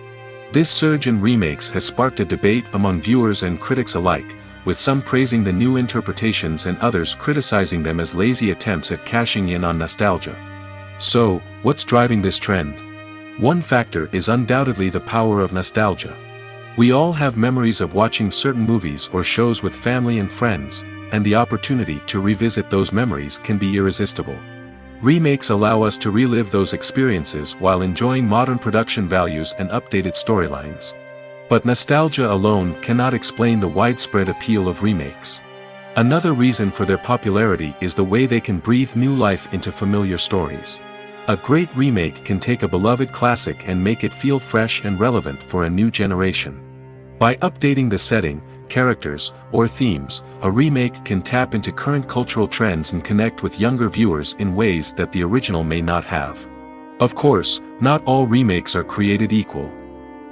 This surge in remakes has sparked a debate among viewers and critics alike, with some praising the new interpretations and others criticizing them as lazy attempts at cashing in on nostalgia. So, what's driving this trend? One factor is undoubtedly the power of nostalgia. We all have memories of watching certain movies or shows with family and friends, and the opportunity to revisit those memories can be irresistible. Remakes allow us to relive those experiences while enjoying modern production values and updated storylines. But nostalgia alone cannot explain the widespread appeal of remakes. Another reason for their popularity is the way they can breathe new life into familiar stories. A great remake can take a beloved classic and make it feel fresh and relevant for a new generation. By updating the setting, characters, or themes, a remake can tap into current cultural trends and connect with younger viewers in ways that the original may not have. Of course, not all remakes are created equal.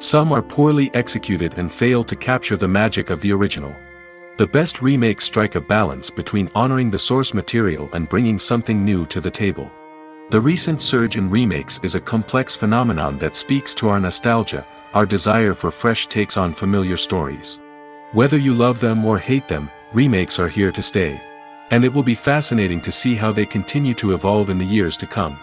Some are poorly executed and fail to capture the magic of the original. The best remakes strike a balance between honoring the source material and bringing something new to the table. The recent surge in remakes is a complex phenomenon that speaks to our nostalgia, our desire for fresh takes on familiar stories. Whether you love them or hate them, remakes are here to stay. And it will be fascinating to see how they continue to evolve in the years to come.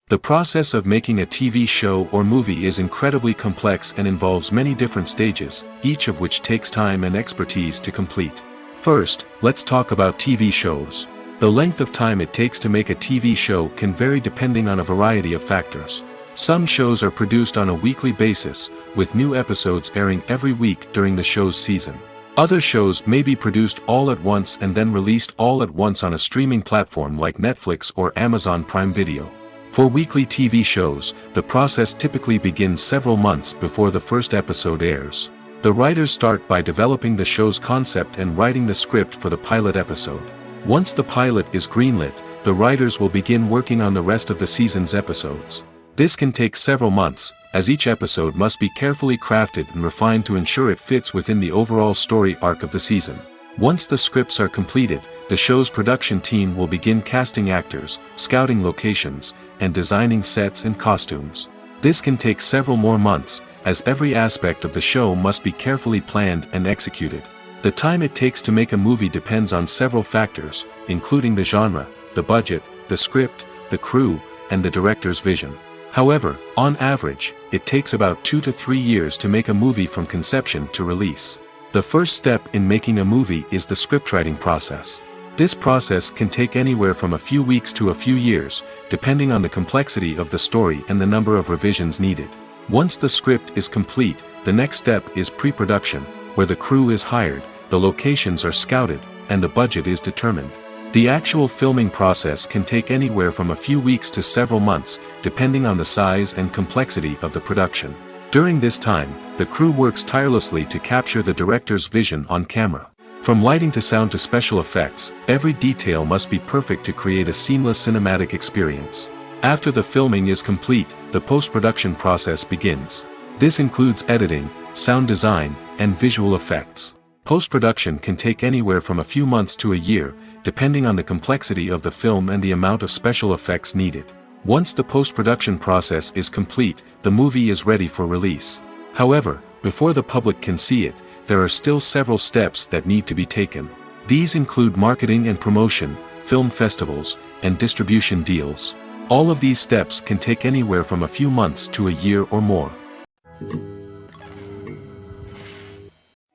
The process of making a TV show or movie is incredibly complex and involves many different stages, each of which takes time and expertise to complete. First, let's talk about TV shows. The length of time it takes to make a TV show can vary depending on a variety of factors. Some shows are produced on a weekly basis, with new episodes airing every week during the show's season. Other shows may be produced all at once and then released all at once on a streaming platform like Netflix or Amazon Prime Video. For weekly TV shows, the process typically begins several months before the first episode airs. The writers start by developing the show's concept and writing the script for the pilot episode. Once the pilot is greenlit, the writers will begin working on the rest of the season's episodes. This can take several months, as each episode must be carefully crafted and refined to ensure it fits within the overall story arc of the season. Once the scripts are completed, the show's production team will begin casting actors, scouting locations, and designing sets and costumes. This can take several more months, as every aspect of the show must be carefully planned and executed. The time it takes to make a movie depends on several factors, including the genre, the budget, the script, the crew, and the director's vision. However, on average, it takes about 2 to 3 years to make a movie from conception to release. The first step in making a movie is the scriptwriting process. This process can take anywhere from a few weeks to a few years, depending on the complexity of the story and the number of revisions needed. Once the script is complete, the next step is pre-production, where the crew is hired, the locations are scouted, and the budget is determined. The actual filming process can take anywhere from a few weeks to several months, depending on the size and complexity of the production. During this time, the crew works tirelessly to capture the director's vision on camera. From lighting to sound to special effects, every detail must be perfect to create a seamless cinematic experience. After the filming is complete, the post-production process begins. This includes editing, sound design, and visual effects. Post-production can take anywhere from a few months to a year, depending on the complexity of the film and the amount of special effects needed. Once the post-production process is complete, the movie is ready for release. However, before the public can see it, there are still several steps that need to be taken. These include marketing and promotion, film festivals, and distribution deals. All of these steps can take anywhere from a few months to a year or more.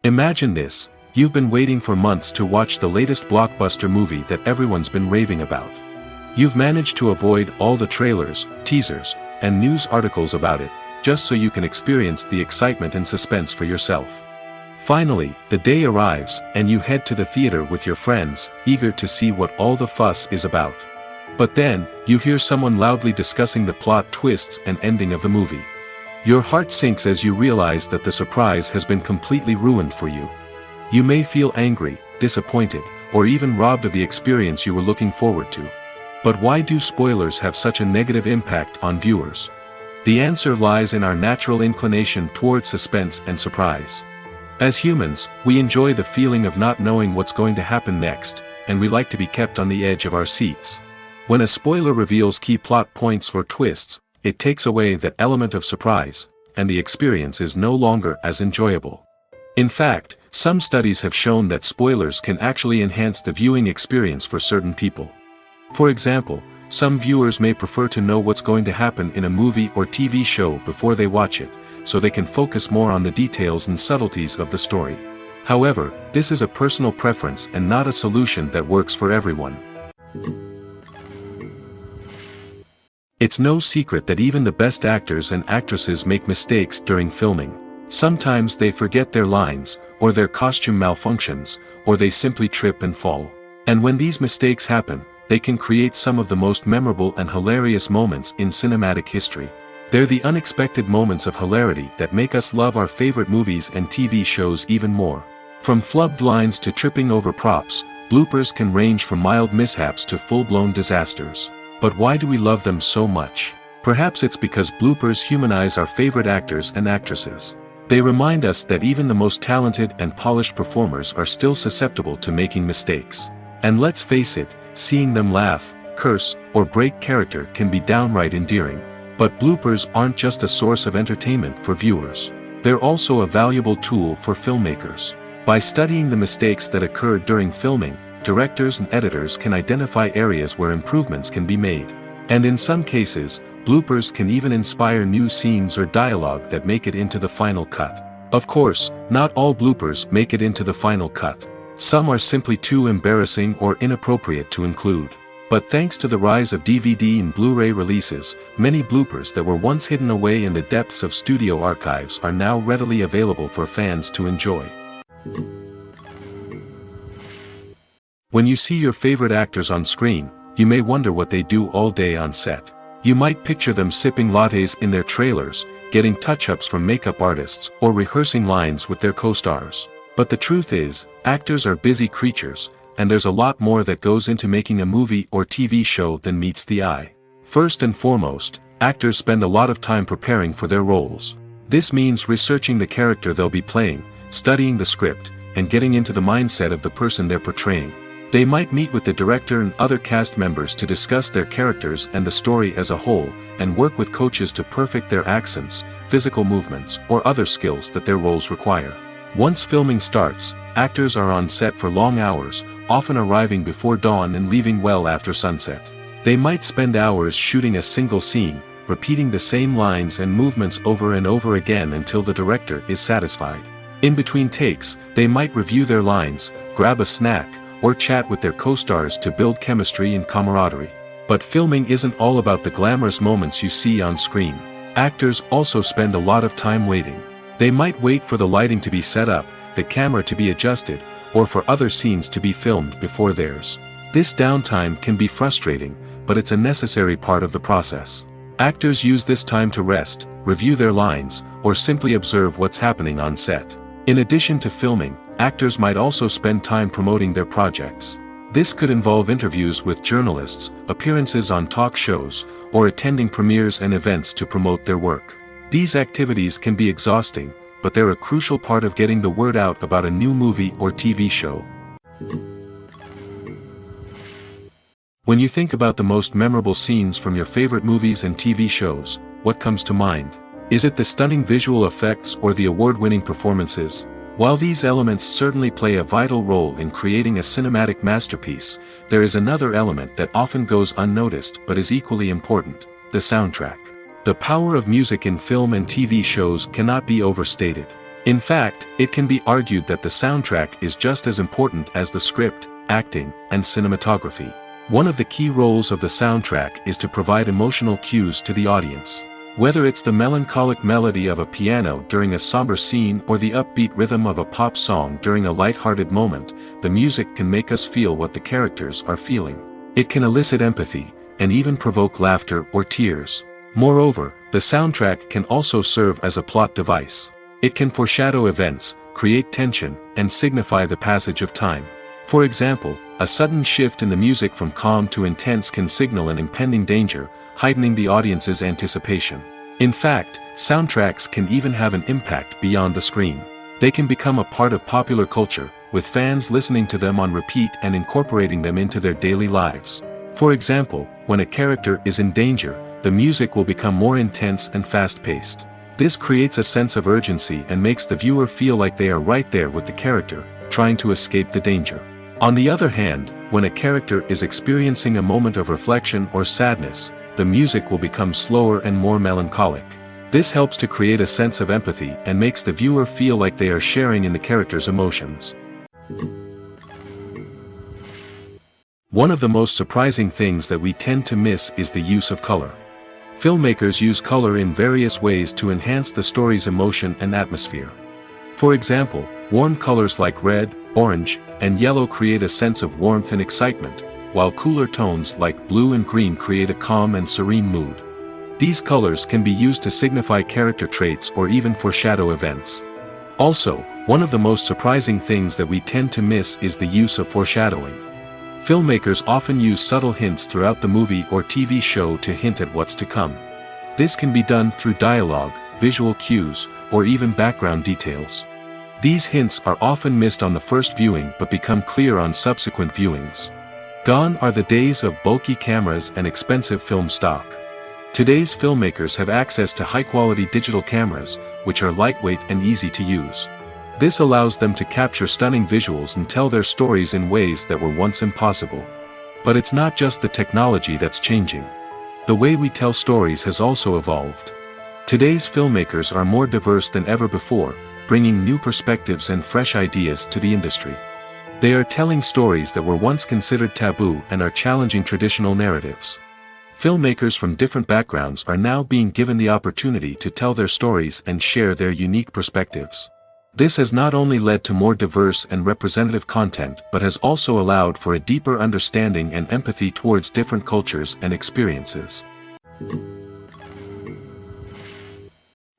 Imagine this: you've been waiting for months to watch the latest blockbuster movie that everyone's been raving about. You've managed to avoid all the trailers, teasers, and news articles about it, just so you can experience the excitement and suspense for yourself. Finally, the day arrives, and you head to the theater with your friends, eager to see what all the fuss is about. But then, you hear someone loudly discussing the plot twists and ending of the movie. Your heart sinks as you realize that the surprise has been completely ruined for you. You may feel angry, disappointed, or even robbed of the experience you were looking forward to. But why do spoilers have such a negative impact on viewers? The answer lies in our natural inclination towards suspense and surprise. As humans, we enjoy the feeling of not knowing what's going to happen next, and we like to be kept on the edge of our seats. When a spoiler reveals key plot points or twists, it takes away that element of surprise, and the experience is no longer as enjoyable. In fact, some studies have shown that spoilers can actually enhance the viewing experience for certain people. For example, some viewers may prefer to know what's going to happen in a movie or TV show before they watch it, so they can focus more on the details and subtleties of the story. However, this is a personal preference and not a solution that works for everyone. It's no secret that even the best actors and actresses make mistakes during filming. Sometimes they forget their lines, or their costume malfunctions, or they simply trip and fall. And when these mistakes happen, they can create some of the most memorable and hilarious moments in cinematic history. They're the unexpected moments of hilarity that make us love our favorite movies and TV shows even more. From flubbed lines to tripping over props, bloopers can range from mild mishaps to full-blown disasters. But why do we love them so much? Perhaps it's because bloopers humanize our favorite actors and actresses. They remind us that even the most talented and polished performers are still susceptible to making mistakes. And let's face it, seeing them laugh, curse, or break character can be downright endearing. But bloopers aren't just a source of entertainment for viewers. They're also a valuable tool for filmmakers. By studying the mistakes that occurred during filming, directors and editors can identify areas where improvements can be made. And in some cases, bloopers can even inspire new scenes or dialogue that make it into the final cut. Of course, not all bloopers make it into the final cut. Some are simply too embarrassing or inappropriate to include. But thanks to the rise of DVD and Blu-ray releases, many bloopers that were once hidden away in the depths of studio archives are now readily available for fans to enjoy. When you see your favorite actors on screen, you may wonder what they do all day on set. You might picture them sipping lattes in their trailers, getting touch-ups from makeup artists, or rehearsing lines with their co-stars. But the truth is, actors are busy creatures, and there's a lot more that goes into making a movie or TV show than meets the eye. First and foremost, actors spend a lot of time preparing for their roles. This means researching the character they'll be playing, studying the script, and getting into the mindset of the person they're portraying. They might meet with the director and other cast members to discuss their characters and the story as a whole, and work with coaches to perfect their accents, physical movements, or other skills that their roles require. Once filming starts, actors are on set for long hours, often arriving before dawn and leaving well after sunset. They might spend hours shooting a single scene, repeating the same lines and movements over and over again until the director is satisfied. In between takes, they might review their lines, grab a snack, or chat with their co-stars to build chemistry and camaraderie. But filming isn't all about the glamorous moments you see on screen. Actors also spend a lot of time waiting. They might wait for the lighting to be set up, the camera to be adjusted, or for other scenes to be filmed before theirs. This downtime can be frustrating, but it's a necessary part of the process. Actors use this time to rest, review their lines, or simply observe what's happening on set. In addition to filming, actors might also spend time promoting their projects. This could involve interviews with journalists, appearances on talk shows, or attending premieres and events to promote their work. These activities can be exhausting, but they're a crucial part of getting the word out about a new movie or TV show. When you think about the most memorable scenes from your favorite movies and TV shows, what comes to mind? Is it the stunning visual effects or the award-winning performances? While these elements certainly play a vital role in creating a cinematic masterpiece, there is another element that often goes unnoticed but is equally important: the soundtrack. The power of music in film and TV shows cannot be overstated. In fact, it can be argued that the soundtrack is just as important as the script, acting, and cinematography. One of the key roles of the soundtrack is to provide emotional cues to the audience. Whether it's the melancholic melody of a piano during a somber scene or the upbeat rhythm of a pop song during a light-hearted moment, the music can make us feel what the characters are feeling. It can elicit empathy, and even provoke laughter or tears. Moreover, the soundtrack can also serve as a plot device. It can foreshadow events, create tension, and signify the passage of time. For example, a sudden shift in the music from calm to intense can signal an impending danger, heightening the audience's anticipation. In fact, soundtracks can even have an impact beyond the screen. They can become a part of popular culture, with fans listening to them on repeat and incorporating them into their daily lives. For example, when a character is in danger, the music will become more intense and fast-paced. This creates a sense of urgency and makes the viewer feel like they are right there with the character, trying to escape the danger. On the other hand, when a character is experiencing a moment of reflection or sadness, the music will become slower and more melancholic. This helps to create a sense of empathy and makes the viewer feel like they are sharing in the character's emotions. One of the most surprising things that we tend to miss is the use of color. Filmmakers use color in various ways to enhance the story's emotion and atmosphere. For example, warm colors like red, orange, and yellow create a sense of warmth and excitement, while cooler tones like blue and green create a calm and serene mood. These colors can be used to signify character traits or even foreshadow events. Also, one of the most surprising things that we tend to miss is the use of foreshadowing. Filmmakers often use subtle hints throughout the movie or TV show to hint at what's to come. This can be done through dialogue, visual cues, or even background details. These hints are often missed on the first viewing but become clear on subsequent viewings. Gone are the days of bulky cameras and expensive film stock. Today's filmmakers have access to high-quality digital cameras, which are lightweight and easy to use. This allows them to capture stunning visuals and tell their stories in ways that were once impossible. But it's not just the technology that's changing. The way we tell stories has also evolved. Today's filmmakers are more diverse than ever before, bringing new perspectives and fresh ideas to the industry. They are telling stories that were once considered taboo and are challenging traditional narratives. Filmmakers from different backgrounds are now being given the opportunity to tell their stories and share their unique perspectives. This has not only led to more diverse and representative content but has also allowed for a deeper understanding and empathy towards different cultures and experiences.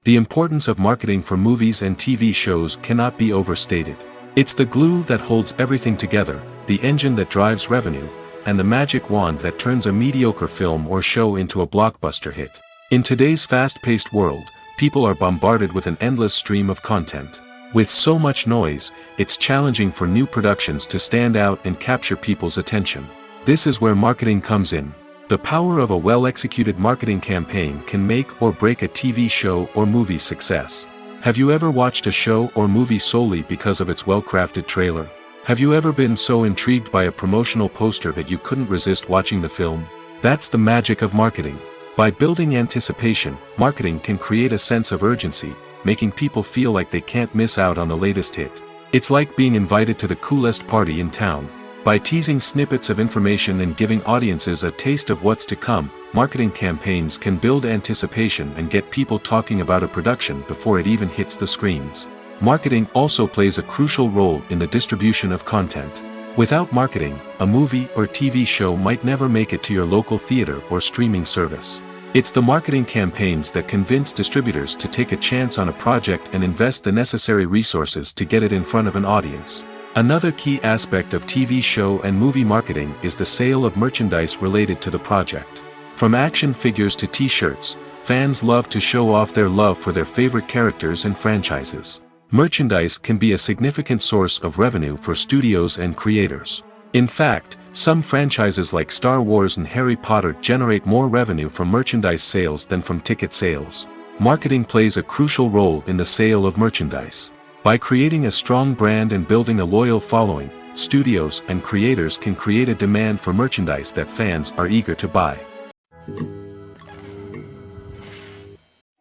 The importance of marketing for movies and TV shows cannot be overstated. It's the glue that holds everything together, the engine that drives revenue, and the magic wand that turns a mediocre film or show into a blockbuster hit. In today's fast-paced world, people are bombarded with an endless stream of content. With so much noise, it's challenging for new productions to stand out and capture people's attention. This is where marketing comes in. The power of a well-executed marketing campaign can make or break a TV show or movie's success. Have you ever watched a show or movie solely because of its well-crafted trailer? Have you ever been so intrigued by a promotional poster that you couldn't resist watching the film? That's the magic of marketing. By building anticipation, marketing can create a sense of urgency, making people feel like they can't miss out on the latest hit. It's like being invited to the coolest party in town. By teasing snippets of information and giving audiences a taste of what's to come, marketing campaigns can build anticipation and get people talking about a production before it even hits the screens. Marketing also plays a crucial role in the distribution of content. Without marketing, a movie or TV show might never make it to your local theater or streaming service. It's the marketing campaigns that convince distributors to take a chance on a project and invest the necessary resources to get it in front of an audience. Another key aspect of TV show and movie marketing is the sale of merchandise related to the project. From action figures to t-shirts, fans love to show off their love for their favorite characters and franchises. Merchandise can be a significant source of revenue for studios and creators. In fact, some franchises like Star Wars and Harry Potter generate more revenue from merchandise sales than from ticket sales. Marketing plays a crucial role in the sale of merchandise. By creating a strong brand and building a loyal following, studios and creators can create a demand for merchandise that fans are eager to buy.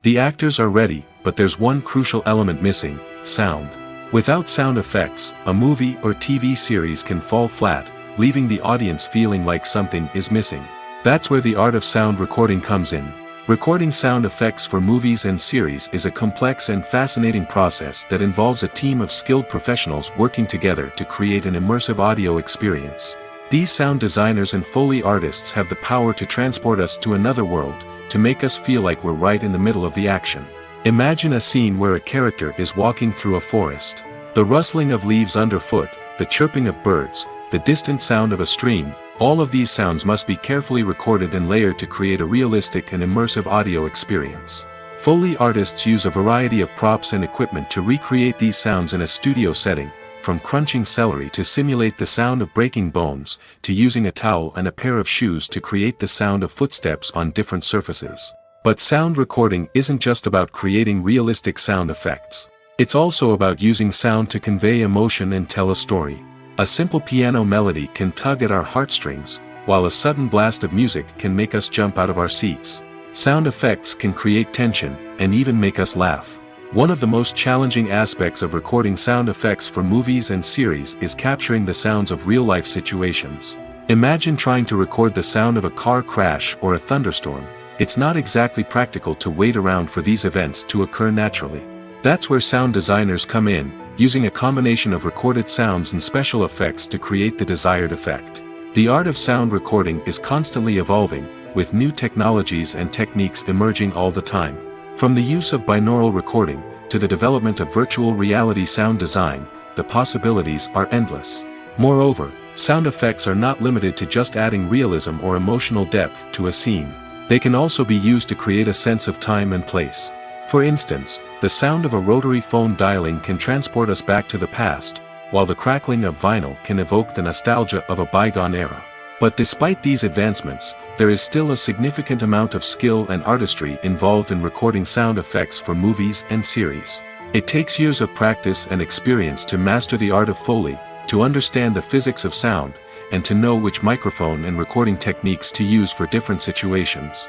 The actors are ready, but there's one crucial element missing: sound. Without sound effects, a movie or TV series can fall flat, leaving the audience feeling like something is missing. That's where the art of sound recording comes in. Recording sound effects for movies and series is a complex and fascinating process that involves a team of skilled professionals working together to create an immersive audio experience. These sound designers and Foley artists have the power to transport us to another world, to make us feel like we're right in the middle of the action. Imagine a scene where a character is walking through a forest. The rustling of leaves underfoot, the chirping of birds, the distant sound of a stream, all of these sounds must be carefully recorded and layered to create a realistic and immersive audio experience. Foley artists use a variety of props and equipment to recreate these sounds in a studio setting, from crunching celery to simulate the sound of breaking bones, to using a towel and a pair of shoes to create the sound of footsteps on different surfaces. But sound recording isn't just about creating realistic sound effects. It's also about using sound to convey emotion and tell a story. A simple piano melody can tug at our heartstrings, while a sudden blast of music can make us jump out of our seats. Sound effects can create tension, and even make us laugh. One of the most challenging aspects of recording sound effects for movies and series is capturing the sounds of real-life situations. Imagine trying to record the sound of a car crash or a thunderstorm. It's not exactly practical to wait around for these events to occur naturally. That's where sound designers come in, using a combination of recorded sounds and special effects to create the desired effect. The art of sound recording is constantly evolving, with new technologies and techniques emerging all the time. From the use of binaural recording, to the development of virtual reality sound design, the possibilities are endless. Moreover, sound effects are not limited to just adding realism or emotional depth to a scene. They can also be used to create a sense of time and place. For instance, the sound of a rotary phone dialing can transport us back to the past, while the crackling of vinyl can evoke the nostalgia of a bygone era. But despite these advancements, there is still a significant amount of skill and artistry involved in recording sound effects for movies and series. It takes years of practice and experience to master the art of Foley, to understand the physics of sound, and to know which microphone and recording techniques to use for different situations.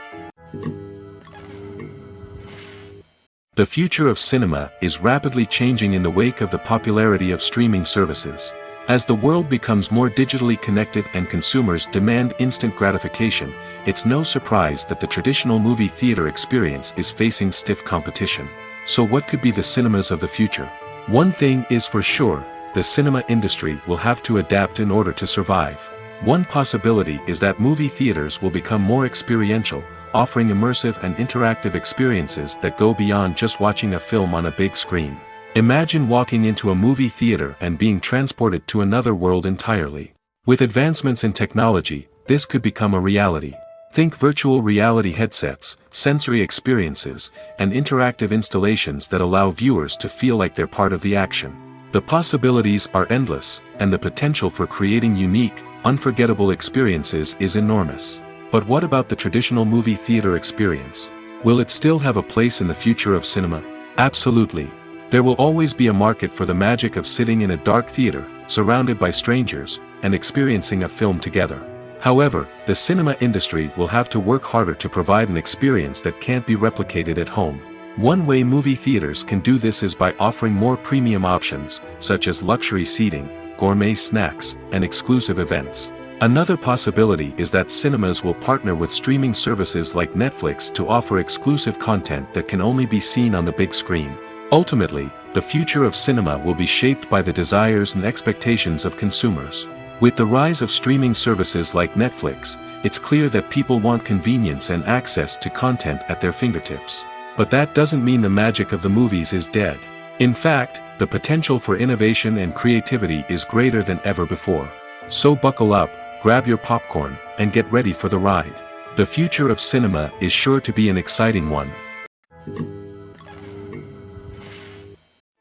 The future of cinema is rapidly changing in the wake of the popularity of streaming services. As the world becomes more digitally connected and consumers demand instant gratification, it's no surprise that the traditional movie theater experience is facing stiff competition. So what could be the cinemas of the future? One thing is for sure, the cinema industry will have to adapt in order to survive. One possibility is that movie theaters will become more experiential, offering immersive and interactive experiences that go beyond just watching a film on a big screen. Imagine walking into a movie theater and being transported to another world entirely. With advancements in technology, this could become a reality. Think virtual reality headsets, sensory experiences, and interactive installations that allow viewers to feel like they're part of the action. The possibilities are endless, and the potential for creating unique, unforgettable experiences is enormous. But what about the traditional movie theater experience? Will it still have a place in the future of cinema? Absolutely. There will always be a market for the magic of sitting in a dark theater, surrounded by strangers, and experiencing a film together. However, the cinema industry will have to work harder to provide an experience that can't be replicated at home. One way movie theaters can do this is by offering more premium options, such as luxury seating, gourmet snacks, and exclusive events. Another possibility is that cinemas will partner with streaming services like Netflix to offer exclusive content that can only be seen on the big screen. Ultimately, the future of cinema will be shaped by the desires and expectations of consumers. With the rise of streaming services like Netflix, it's clear that people want convenience and access to content at their fingertips. But that doesn't mean the magic of the movies is dead. In fact, the potential for innovation and creativity is greater than ever before. So buckle up, grab your popcorn, and get ready for the ride. The future of cinema is sure to be an exciting one.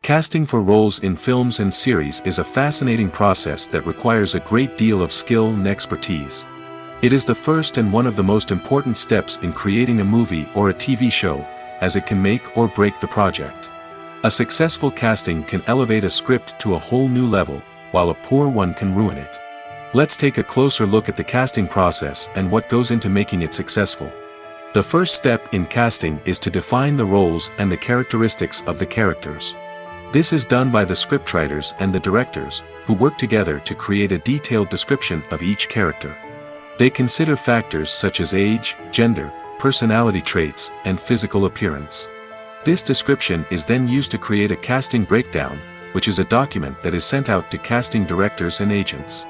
Casting for roles in films and series is a fascinating process that requires a great deal of skill and expertise. It is the first and one of the most important steps in creating a movie or a TV show, as it can make or break the project. A successful casting can elevate a script to a whole new level, while a poor one can ruin it. Let's take a closer look at the casting process and what goes into making it successful. The first step in casting is to define the roles and the characteristics of the characters. This is done by the scriptwriters and the directors, who work together to create a detailed description of each character. They consider factors such as age, gender, personality traits, and physical appearance. This description is then used to create a casting breakdown, which is a document that is sent out to casting directors and agents.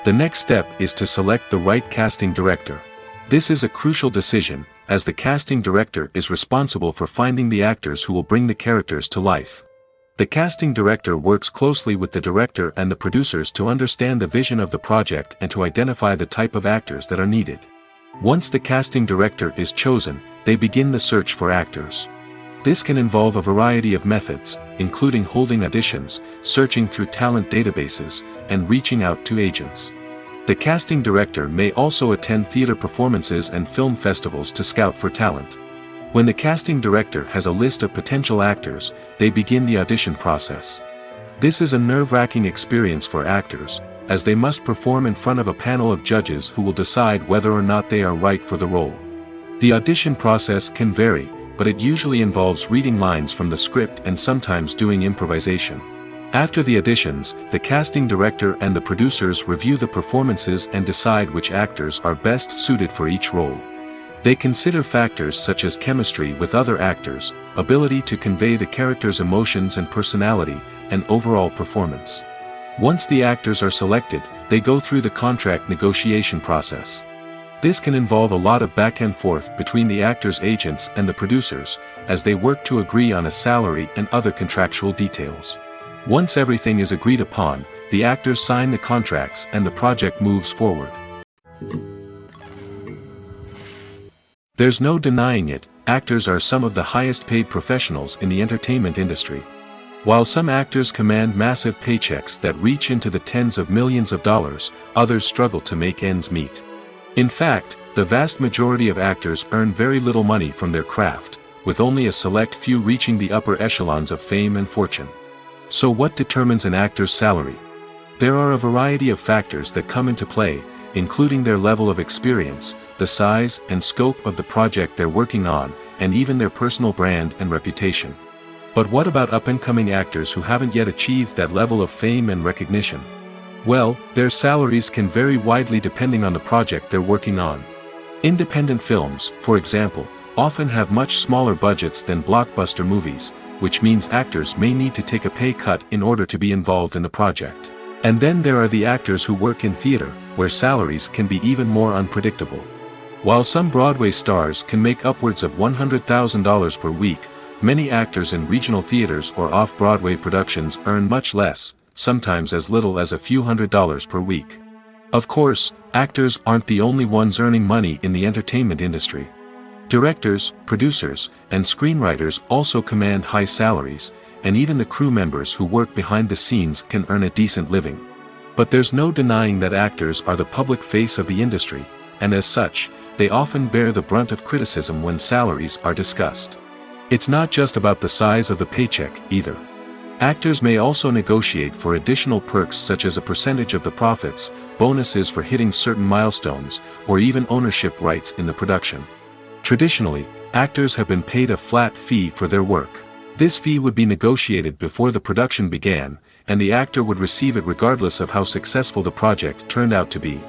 The next step is to select the right casting director. This is a crucial decision, as the casting director is responsible for finding the actors who will bring the characters to life. The casting director works closely with the director and the producers to understand the vision of the project and to identify the type of actors that are needed. Once the casting director is chosen, they begin the search for actors. This can involve a variety of methods, including holding auditions, searching through talent databases, and reaching out to agents. The casting director may also attend theater performances and film festivals to scout for talent. When the casting director has a list of potential actors, they begin the audition process. This is a nerve-wracking experience for actors, as they must perform in front of a panel of judges who will decide whether or not they are right for the role. The audition process can vary, but it usually involves reading lines from the script and sometimes doing improvisation. After the auditions, the casting director and the producers review the performances and decide which actors are best suited for each role. They consider factors such as chemistry with other actors, ability to convey the character's emotions and personality, and overall performance. Once the actors are selected, they go through the contract negotiation process. This can involve a lot of back and forth between the actors' agents and the producers, as they work to agree on a salary and other contractual details. Once everything is agreed upon, the actors sign the contracts and the project moves forward. There's no denying it, actors are some of the highest paid professionals in the entertainment industry. While some actors command massive paychecks that reach into the tens of millions of dollars, others struggle to make ends meet. In fact, the vast majority of actors earn very little money from their craft, with only a select few reaching the upper echelons of fame and fortune. So what determines an actor's salary? There are a variety of factors that come into play, including their level of experience, the size and scope of the project they're working on, and even their personal brand and reputation. But what about up-and-coming actors who haven't yet achieved that level of fame and recognition? Well, their salaries can vary widely depending on the project they're working on. Independent films, for example, often have much smaller budgets than blockbuster movies, which means actors may need to take a pay cut in order to be involved in the project. And then there are the actors who work in theater, where salaries can be even more unpredictable. While some Broadway stars can make upwards of $100,000 per week, many actors in regional theaters or off-Broadway productions earn much less, sometimes as little as a few $100s per week. Of course, actors aren't the only ones earning money in the entertainment industry. Directors, producers, and screenwriters also command high salaries, and even the crew members who work behind the scenes can earn a decent living. But there's no denying that actors are the public face of the industry, and as such, they often bear the brunt of criticism when salaries are discussed. It's not just about the size of the paycheck, either. Actors may also negotiate for additional perks such as a percentage of the profits, bonuses for hitting certain milestones, or even ownership rights in the production. Traditionally, actors have been paid a flat fee for their work. This fee would be negotiated before the production began, and the actor would receive it regardless of how successful the project turned out to be.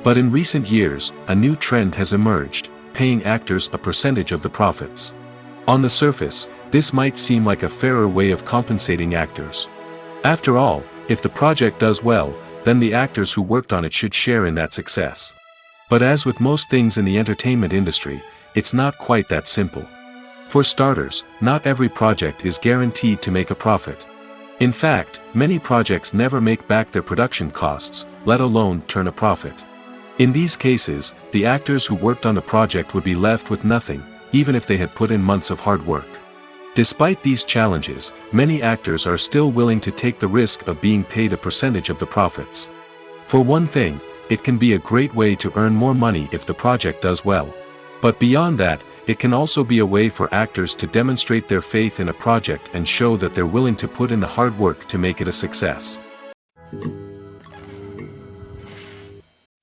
But in recent years, a new trend has emerged, paying actors a percentage of the profits. On the surface, this might seem like a fairer way of compensating actors. After all, if the project does well, then the actors who worked on it should share in that success. But as with most things in the entertainment industry, it's not quite that simple. For starters, not every project is guaranteed to make a profit. In fact, many projects never make back their production costs, let alone turn a profit. In these cases, the actors who worked on the project would be left with nothing, even if they had put in months of hard work. Despite these challenges, many actors are still willing to take the risk of being paid a percentage of the profits. For one thing, it can be a great way to earn more money if the project does well. But beyond that, it can also be a way for actors to demonstrate their faith in a project and show that they're willing to put in the hard work to make it a success.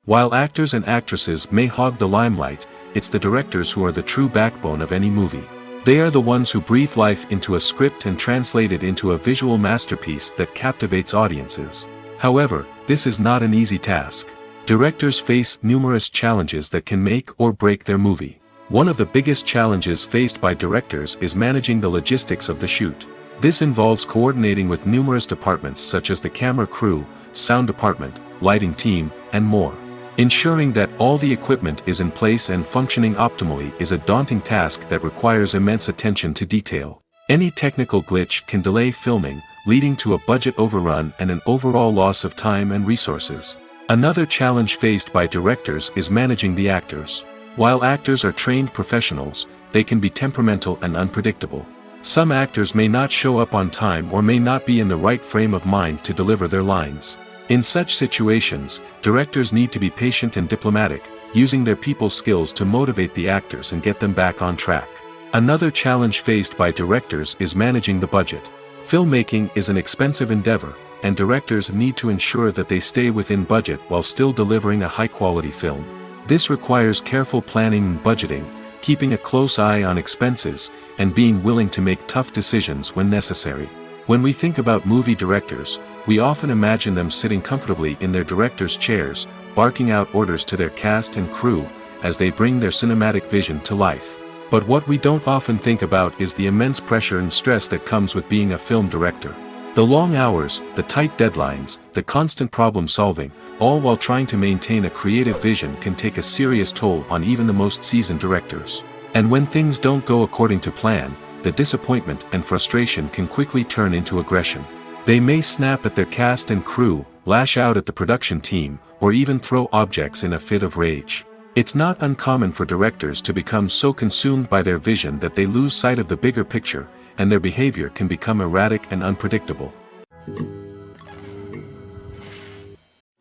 While actors and actresses may hog the limelight, it's the directors who are the true backbone of any movie. They are the ones who breathe life into a script and translate it into a visual masterpiece that captivates audiences. However, this is not an easy task. Directors face numerous challenges that can make or break their movie. One of the biggest challenges faced by directors is managing the logistics of the shoot. This involves coordinating with numerous departments such as the camera crew, sound department, lighting team, and more. Ensuring that all the equipment is in place and functioning optimally is a daunting task that requires immense attention to detail. Any technical glitch can delay filming, leading to a budget overrun and an overall loss of time and resources. Another challenge faced by directors is managing the actors. While actors are trained professionals, they can be temperamental and unpredictable. Some actors may not show up on time or may not be in the right frame of mind to deliver their lines. In such situations, directors need to be patient and diplomatic, using their people skills to motivate the actors and get them back on track. Another challenge faced by directors is managing the budget. Filmmaking is an expensive endeavor, and directors need to ensure that they stay within budget while still delivering a high-quality film. This requires careful planning and budgeting, keeping a close eye on expenses, and being willing to make tough decisions when necessary. When we think about movie directors, we often imagine them sitting comfortably in their director's chairs, barking out orders to their cast and crew, as they bring their cinematic vision to life. But what we don't often think about is the immense pressure and stress that comes with being a film director. The long hours, the tight deadlines, the constant problem solving, all while trying to maintain a creative vision can take a serious toll on even the most seasoned directors. And when things don't go according to plan, the disappointment and frustration can quickly turn into aggression. They may snap at their cast and crew, lash out at the production team, or even throw objects in a fit of rage. It's not uncommon for directors to become so consumed by their vision that they lose sight of the bigger picture, and their behavior can become erratic and unpredictable.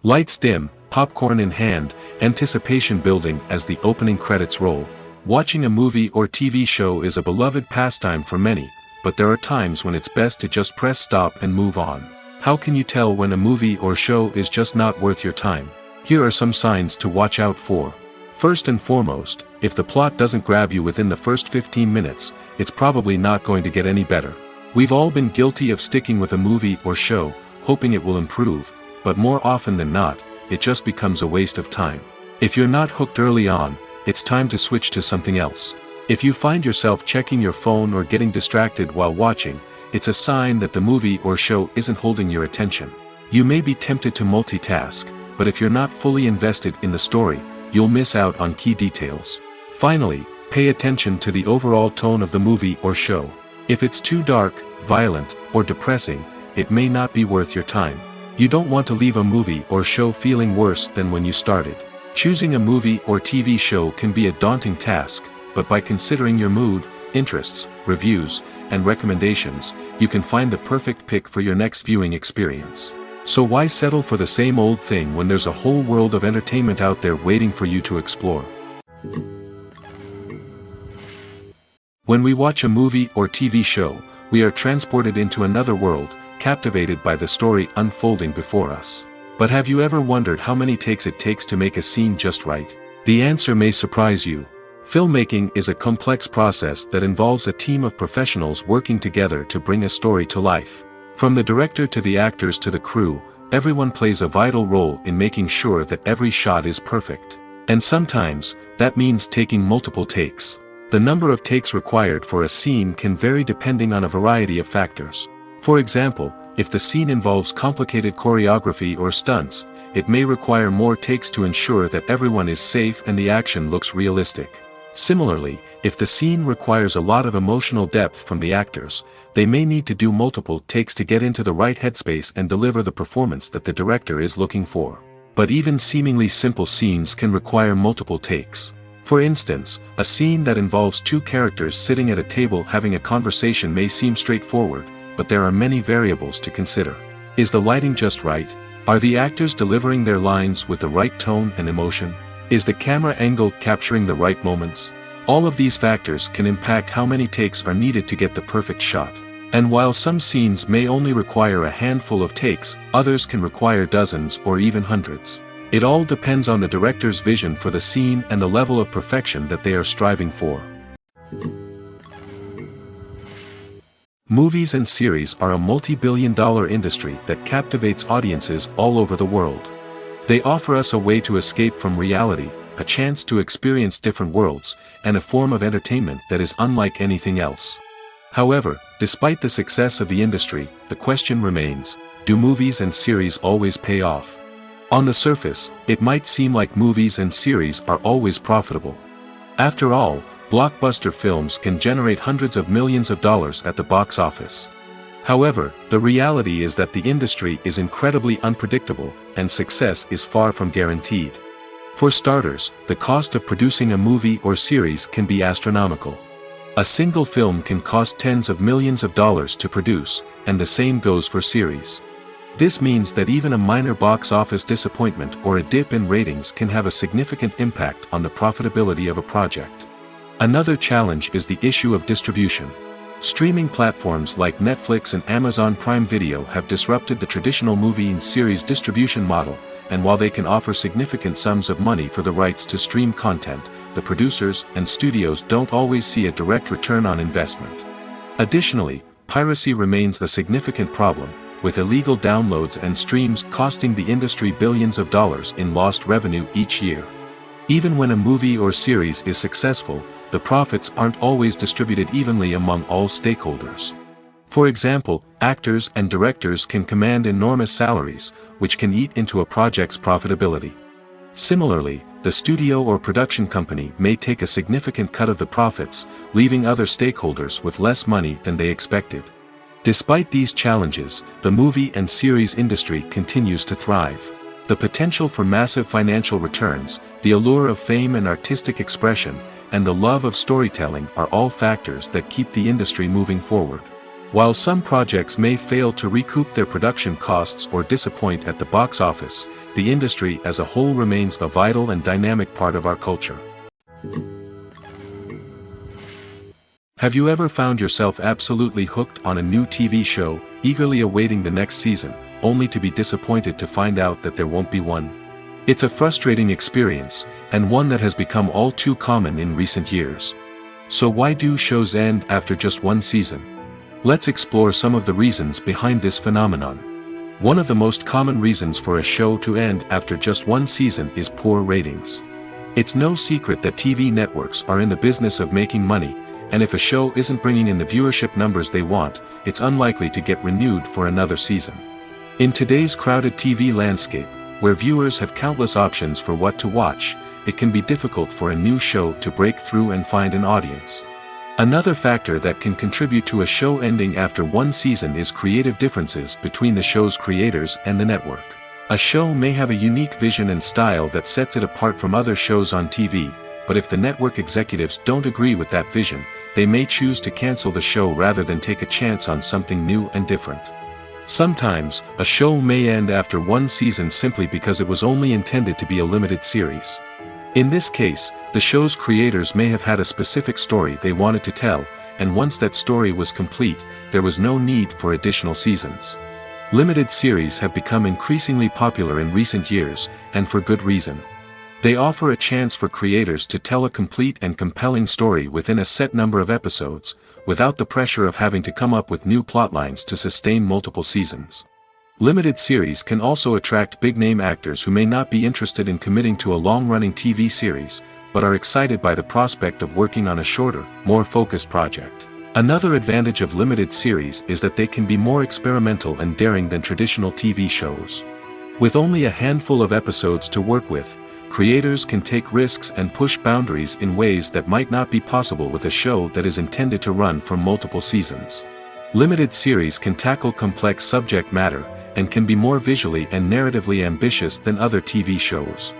Lights dim, popcorn in hand, anticipation building as the opening credits roll. Watching a movie or TV show is a beloved pastime for many, but there are times when it's best to just press stop and move on. How can you tell when a movie or show is just not worth your time? Here are some signs to watch out for. First and foremost, if the plot doesn't grab you within the first 15 minutes, it's probably not going to get any better. We've all been guilty of sticking with a movie or show, hoping it will improve, but more often than not, it just becomes a waste of time. If you're not hooked early on, it's time to switch to something else. If you find yourself checking your phone or getting distracted while watching, it's a sign that the movie or show isn't holding your attention. You may be tempted to multitask, but if you're not fully invested in the story, you'll miss out on key details. Finally, pay attention to the overall tone of the movie or show. If it's too dark, violent, or depressing, it may not be worth your time. You don't want to leave a movie or show feeling worse than when you started. Choosing a movie or TV show can be a daunting task, but by considering your mood, interests, reviews, and recommendations, you can find the perfect pick for your next viewing experience. So why settle for the same old thing when there's a whole world of entertainment out there waiting for you to explore? When we watch a movie or TV show, we are transported into another world, captivated by the story unfolding before us. But have you ever wondered how many takes it takes to make a scene just right? The answer may surprise you. Filmmaking is a complex process that involves a team of professionals working together to bring a story to life. From the director to the actors to the crew, everyone plays a vital role in making sure that every shot is perfect. And sometimes, that means taking multiple takes. The number of takes required for a scene can vary depending on a variety of factors. For example, if the scene involves complicated choreography or stunts, it may require more takes to ensure that everyone is safe and the action looks realistic. Similarly, if the scene requires a lot of emotional depth from the actors, they may need to do multiple takes to get into the right headspace and deliver the performance that the director is looking for. But even seemingly simple scenes can require multiple takes. For instance, a scene that involves two characters sitting at a table having a conversation may seem straightforward, but there are many variables to consider. Is the lighting just right? Are the actors delivering their lines with the right tone and emotion? Is the camera angle capturing the right moments? All of these factors can impact how many takes are needed to get the perfect shot. And while some scenes may only require a handful of takes, others can require dozens or even hundreds. It all depends on the director's vision for the scene and the level of perfection that they are striving for. Movies and series are a multi-billion-dollar industry that captivates audiences all over the world. They offer us a way to escape from reality, a chance to experience different worlds, and a form of entertainment that is unlike anything else. However, despite the success of the industry, the question remains, do movies and series always pay off? On the surface, it might seem like movies and series are always profitable. After all, blockbuster films can generate hundreds of millions of dollars at the box office. However, the reality is that the industry is incredibly unpredictable, and success is far from guaranteed. For starters, the cost of producing a movie or series can be astronomical. A single film can cost tens of millions of dollars to produce, and the same goes for series. This means that even a minor box office disappointment or a dip in ratings can have a significant impact on the profitability of a project. Another challenge is the issue of distribution. Streaming platforms like Netflix and Amazon Prime Video have disrupted the traditional movie and series distribution model, and while they can offer significant sums of money for the rights to stream content, the producers and studios don't always see a direct return on investment. Additionally, piracy remains a significant problem, with illegal downloads and streams costing the industry billions of dollars in lost revenue each year. Even when a movie or series is successful, the profits aren't always distributed evenly among all stakeholders. For example, actors and directors can command enormous salaries, which can eat into a project's profitability. Similarly, the studio or production company may take a significant cut of the profits, leaving other stakeholders with less money than they expected. Despite these challenges, the movie and series industry continues to thrive. The potential for massive financial returns, the allure of fame and artistic expression, and the love of storytelling are all factors that keep the industry moving forward. While some projects may fail to recoup their production costs or disappoint at the box office, the industry as a whole remains a vital and dynamic part of our culture. Have you ever found yourself absolutely hooked on a new TV show, eagerly awaiting the next season, only to be disappointed to find out that there won't be one? It's a frustrating experience, and one that has become all too common in recent years. So why do shows end after just one season? Let's explore some of the reasons behind this phenomenon. One of the most common reasons for a show to end after just one season is poor ratings. It's no secret that TV networks are in the business of making money, and if a show isn't bringing in the viewership numbers they want, it's unlikely to get renewed for another season. In today's crowded TV landscape, where viewers have countless options for what to watch, it can be difficult for a new show to break through and find an audience. Another factor that can contribute to a show ending after one season is creative differences between the show's creators and the network. A show may have a unique vision and style that sets it apart from other shows on TV, but if the network executives don't agree with that vision, they may choose to cancel the show rather than take a chance on something new and different. Sometimes, a show may end after one season simply because it was only intended to be a limited series. In this case, the show's creators may have had a specific story they wanted to tell, and once that story was complete, there was no need for additional seasons. Limited series have become increasingly popular in recent years, and for good reason. They offer a chance for creators to tell a complete and compelling story within a set number of episodes, without the pressure of having to come up with new plotlines to sustain multiple seasons. Limited series can also attract big-name actors who may not be interested in committing to a long-running TV series, but are excited by the prospect of working on a shorter, more focused project. Another advantage of limited series is that they can be more experimental and daring than traditional TV shows. With only a handful of episodes to work with, creators can take risks and push boundaries in ways that might not be possible with a show that is intended to run for multiple seasons. Limited series can tackle complex subject matter, and can be more visually and narratively ambitious than other TV shows.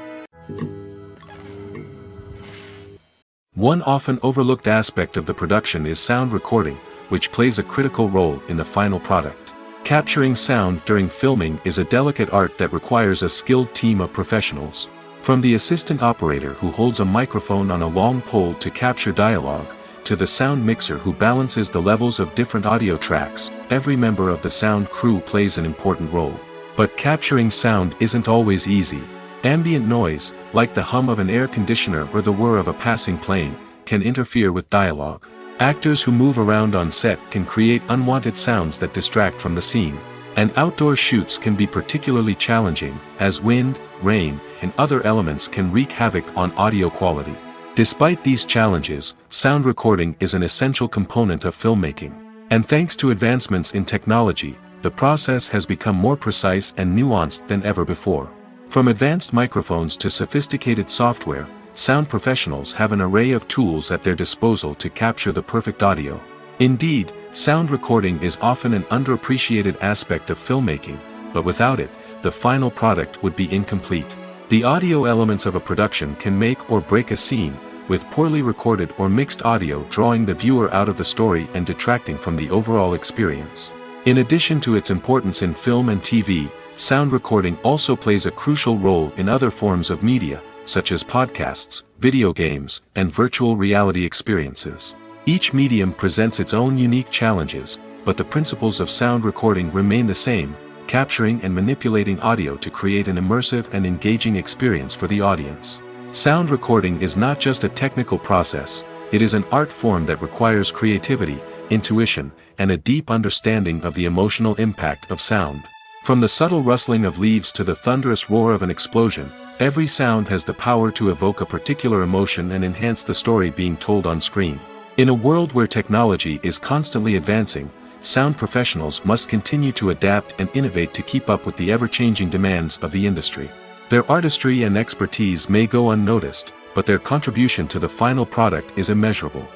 One often overlooked aspect of the production is sound recording, which plays a critical role in the final product. Capturing sound during filming is a delicate art that requires a skilled team of professionals. From the assistant operator who holds a microphone on a long pole to capture dialogue, to the sound mixer who balances the levels of different audio tracks, every member of the sound crew plays an important role. But capturing sound isn't always easy. Ambient noise, like the hum of an air conditioner or the whir of a passing plane, can interfere with dialogue. Actors who move around on set can create unwanted sounds that distract from the scene. And outdoor shoots can be particularly challenging, as wind, rain, and other elements can wreak havoc on audio quality. Despite these challenges, sound recording is an essential component of filmmaking. And thanks to advancements in technology, the process has become more precise and nuanced than ever before. From advanced microphones to sophisticated software, sound professionals have an array of tools at their disposal to capture the perfect audio. Indeed, sound recording is often an underappreciated aspect of filmmaking, but without it, the final product would be incomplete. The audio elements of a production can make or break a scene, with poorly recorded or mixed audio drawing the viewer out of the story and detracting from the overall experience. In addition to its importance in film and TV, sound recording also plays a crucial role in other forms of media, such as podcasts, video games, and virtual reality experiences. Each medium presents its own unique challenges, but the principles of sound recording remain the same: capturing and manipulating audio to create an immersive and engaging experience for the audience. Sound recording is not just a technical process, it is an art form that requires creativity, intuition, and a deep understanding of the emotional impact of sound. From the subtle rustling of leaves to the thunderous roar of an explosion, every sound has the power to evoke a particular emotion and enhance the story being told on screen. In a world where technology is constantly advancing, sound professionals must continue to adapt and innovate to keep up with the ever-changing demands of the industry. Their artistry and expertise may go unnoticed, but their contribution to the final product is immeasurable.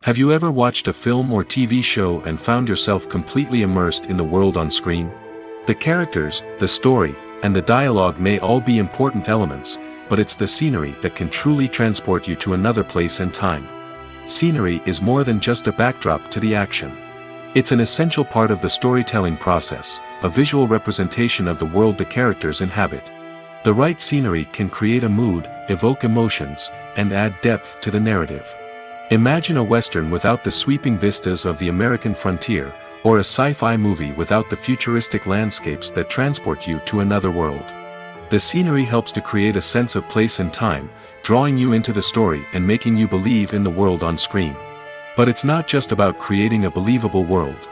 Have you ever watched a film or TV show and found yourself completely immersed in the world on screen? The characters, the story, and the dialogue may all be important elements, but it's the scenery that can truly transport you to another place and time. Scenery is more than just a backdrop to the action. It's an essential part of the storytelling process, a visual representation of the world the characters inhabit. The right scenery can create a mood, evoke emotions, and add depth to the narrative. Imagine a Western without the sweeping vistas of the American frontier, or a sci-fi movie without the futuristic landscapes that transport you to another world. The scenery helps to create a sense of place and time, drawing you into the story and making you believe in the world on screen. But it's not just about creating a believable world.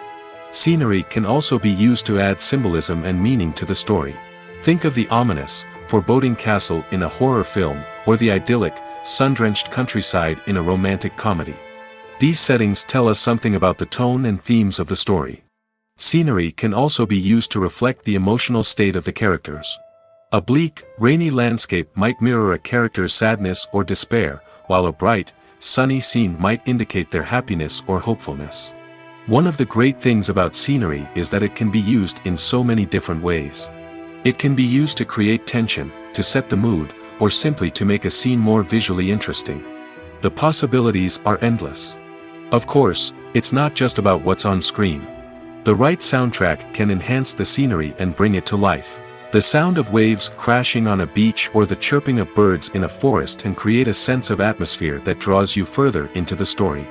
Scenery can also be used to add symbolism and meaning to the story. Think of the ominous, foreboding castle in a horror film, or the idyllic, sun-drenched countryside in a romantic comedy. These settings tell us something about the tone and themes of the story. Scenery can also be used to reflect the emotional state of the characters. A bleak, rainy landscape might mirror a character's sadness or despair, while a bright, sunny scene might indicate their happiness or hopefulness. One of the great things about scenery is that it can be used in so many different ways. It can be used to create tension, to set the mood, or simply to make a scene more visually interesting. The possibilities are endless. Of course, it's not just about what's on screen. The right soundtrack can enhance the scenery and bring it to life. The sound of waves crashing on a beach or the chirping of birds in a forest can create a sense of atmosphere that draws you further into the story.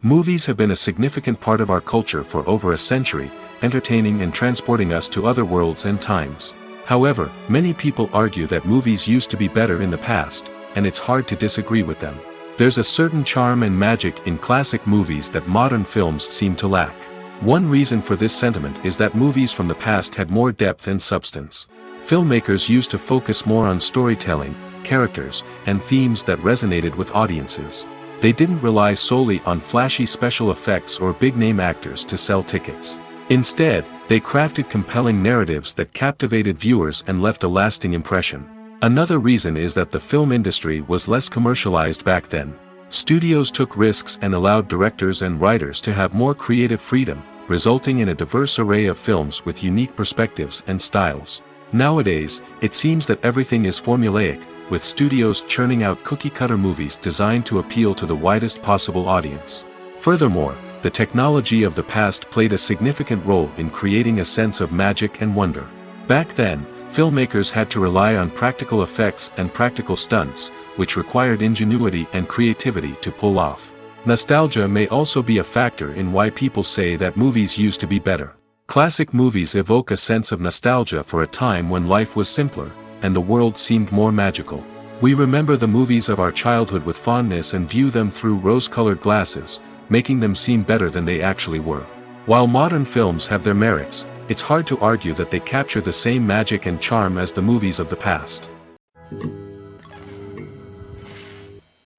Movies have been a significant part of our culture for over a century, entertaining and transporting us to other worlds and times. However, many people argue that movies used to be better in the past, and it's hard to disagree with them. There's a certain charm and magic in classic movies that modern films seem to lack. One reason for this sentiment is that movies from the past had more depth and substance. Filmmakers used to focus more on storytelling, characters, and themes that resonated with audiences. They didn't rely solely on flashy special effects or big-name actors to sell tickets. Instead, they crafted compelling narratives that captivated viewers and left a lasting impression. Another reason is that the film industry was less commercialized back then. Studios took risks and allowed directors and writers to have more creative freedom, resulting in a diverse array of films with unique perspectives and styles. Nowadays, it seems that everything is formulaic, with studios churning out cookie-cutter movies designed to appeal to the widest possible audience. Furthermore, the technology of the past played a significant role in creating a sense of magic and wonder. Back then, filmmakers had to rely on practical effects and practical stunts, which required ingenuity and creativity to pull off. Nostalgia may also be a factor in why people say that movies used to be better. Classic movies evoke a sense of nostalgia for a time when life was simpler, and the world seemed more magical. We remember the movies of our childhood with fondness and view them through rose-colored glasses, making them seem better than they actually were. While modern films have their merits, it's hard to argue that they capture the same magic and charm as the movies of the past.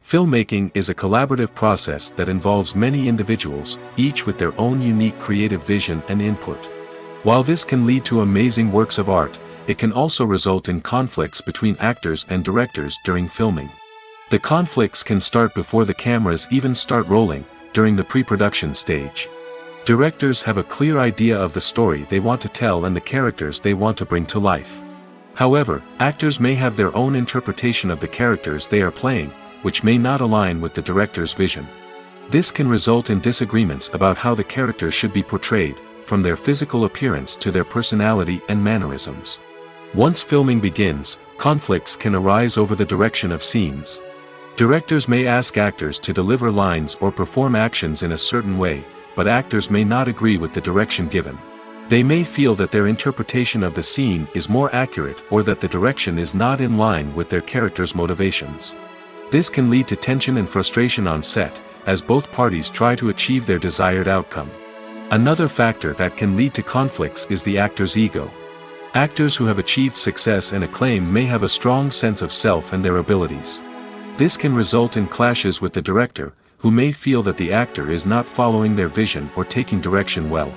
Filmmaking is a collaborative process that involves many individuals, each with their own unique creative vision and input. While this can lead to amazing works of art, it can also result in conflicts between actors and directors during filming. The conflicts can start before the cameras even start rolling, during the pre-production stage. Directors have a clear idea of the story they want to tell and the characters they want to bring to life. However, actors may have their own interpretation of the characters they are playing, which may not align with the director's vision. This can result in disagreements about how the characters should be portrayed, from their physical appearance to their personality and mannerisms. Once filming begins, conflicts can arise over the direction of scenes. Directors may ask actors to deliver lines or perform actions in a certain way, but actors may not agree with the direction given. They may feel that their interpretation of the scene is more accurate or that the direction is not in line with their character's motivations. This can lead to tension and frustration on set, as both parties try to achieve their desired outcome. Another factor that can lead to conflicts is the actor's ego. Actors who have achieved success and acclaim may have a strong sense of self and their abilities. This can result in clashes with the director, who may feel that the actor is not following their vision or taking direction well.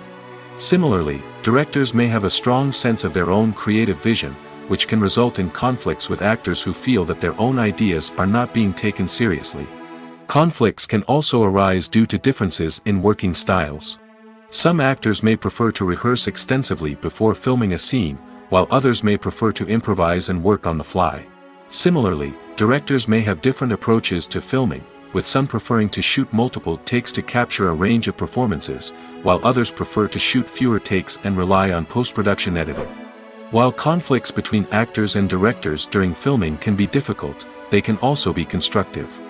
Similarly, directors may have a strong sense of their own creative vision, which can result in conflicts with actors who feel that their own ideas are not being taken seriously. Conflicts can also arise due to differences in working styles. Some actors may prefer to rehearse extensively before filming a scene, while others may prefer to improvise and work on the fly. Similarly, directors may have different approaches to filming, with some preferring to shoot multiple takes to capture a range of performances, while others prefer to shoot fewer takes and rely on post-production editing. While conflicts between actors and directors during filming can be difficult, they can also be constructive.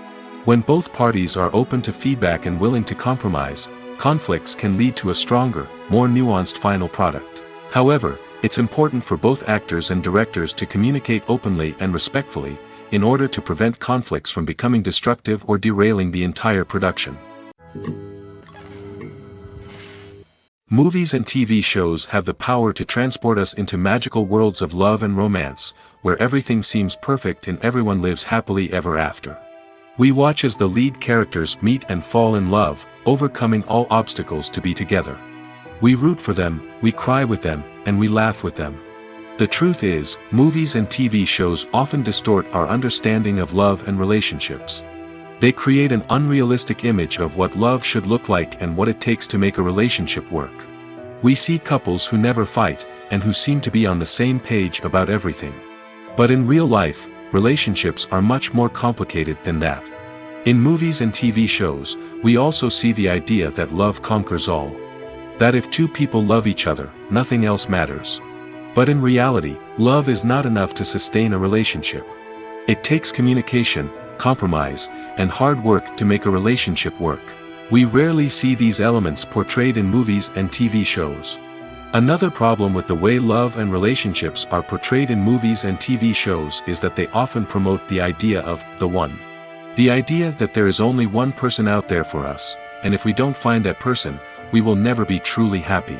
When both parties are open to feedback and willing to compromise, conflicts can lead to a stronger, more nuanced final product. However, it's important for both actors and directors to communicate openly and respectfully, in order to prevent conflicts from becoming destructive or derailing the entire production. Movies and TV shows have the power to transport us into magical worlds of love and romance, where everything seems perfect and everyone lives happily ever after. We watch as the lead characters meet and fall in love, overcoming all obstacles to be together. We root for them, we cry with them, and we laugh with them. The truth is, movies and TV shows often distort our understanding of love and relationships. They create an unrealistic image of what love should look like and what it takes to make a relationship work. We see couples who never fight, and who seem to be on the same page about everything. But in real life, relationships are much more complicated than that. In movies and TV shows, we also see the idea that love conquers all. That if two people love each other, nothing else matters. But in reality, love is not enough to sustain a relationship. It takes communication, compromise, and hard work to make a relationship work. We rarely see these elements portrayed in movies and TV shows. Another problem with the way love and relationships are portrayed in movies and TV shows is that they often promote the idea of the one. The idea that there is only one person out there for us, and if we don't find that person, we will never be truly happy.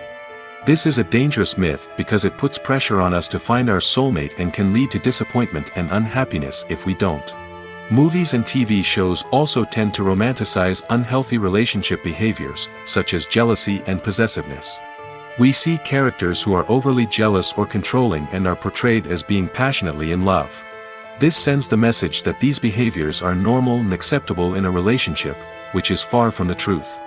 This is a dangerous myth because it puts pressure on us to find our soulmate and can lead to disappointment and unhappiness if we don't. Movies and TV shows also tend to romanticize unhealthy relationship behaviors, such as jealousy and possessiveness. We see characters who are overly jealous or controlling and are portrayed as being passionately in love. This sends the message that these behaviors are normal and acceptable in a relationship, which is far from the truth.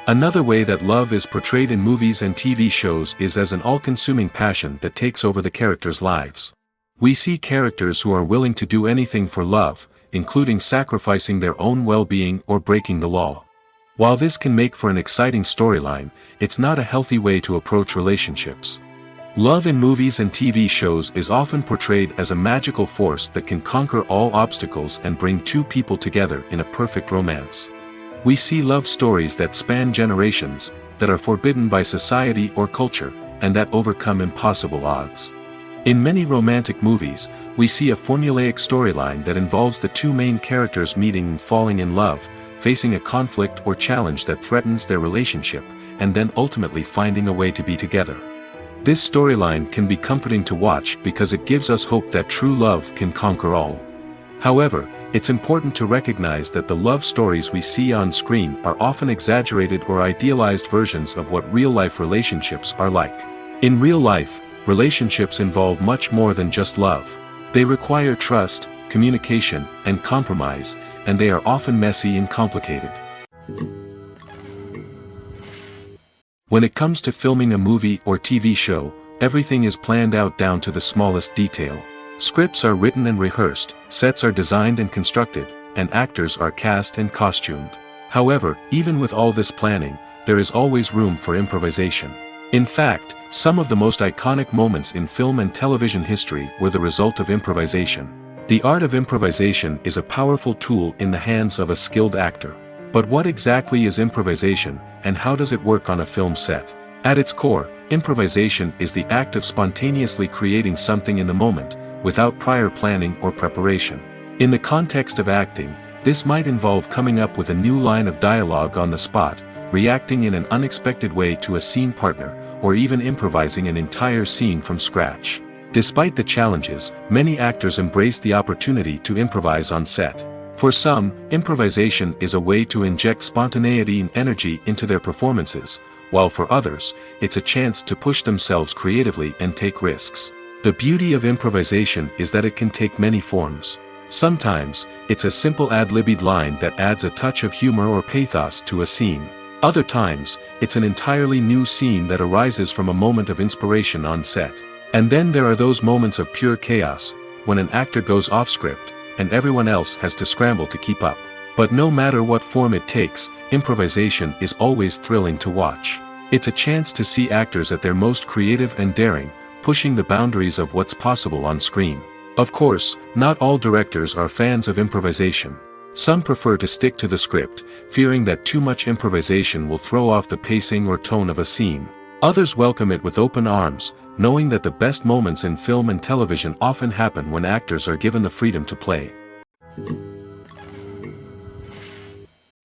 Another way that love is portrayed in movies and TV shows is as an all-consuming passion that takes over the characters' lives. We see characters who are willing to do anything for love, including sacrificing their own well-being or breaking the law. While this can make for an exciting storyline, it's not a healthy way to approach relationships. Love in movies and TV shows is often portrayed as a magical force that can conquer all obstacles and bring two people together in a perfect romance. We see love stories that span generations, that are forbidden by society or culture, and that overcome impossible odds. In many romantic movies, we see a formulaic storyline that involves the two main characters meeting and falling in love, facing a conflict or challenge that threatens their relationship, and then ultimately finding a way to be together. This storyline can be comforting to watch because it gives us hope that true love can conquer all. However, it's important to recognize that the love stories we see on screen are often exaggerated or idealized versions of what real-life relationships are like. In real life, relationships involve much more than just love. They require trust, communication, and compromise, and they are often messy and complicated. When it comes to filming a movie or TV show, everything is planned out down to the smallest detail. Scripts are written and rehearsed, sets are designed and constructed, and actors are cast and costumed. However, even with all this planning, there is always room for improvisation. In fact, some of the most iconic moments in film and television history were the result of improvisation. The art of improvisation is a powerful tool in the hands of a skilled actor. But what exactly is improvisation, and how does it work on a film set? At its core, improvisation is the act of spontaneously creating something in the moment, without prior planning or preparation. In the context of acting, this might involve coming up with a new line of dialogue on the spot, reacting in an unexpected way to a scene partner, or even improvising an entire scene from scratch. Despite the challenges, many actors embrace the opportunity to improvise on set. For some, improvisation is a way to inject spontaneity and energy into their performances, while for others, it's a chance to push themselves creatively and take risks. The beauty of improvisation is that it can take many forms. Sometimes, it's a simple ad-libbed line that adds a touch of humor or pathos to a scene. Other times, it's an entirely new scene that arises from a moment of inspiration on set. And then there are those moments of pure chaos, when an actor goes off script, and everyone else has to scramble to keep up. But no matter what form it takes, improvisation is always thrilling to watch. It's a chance to see actors at their most creative and daring, pushing the boundaries of what's possible on screen. Of course, not all directors are fans of improvisation. Some prefer to stick to the script, fearing that too much improvisation will throw off the pacing or tone of a scene. Others welcome it with open arms, knowing that the best moments in film and television often happen when actors are given the freedom to play.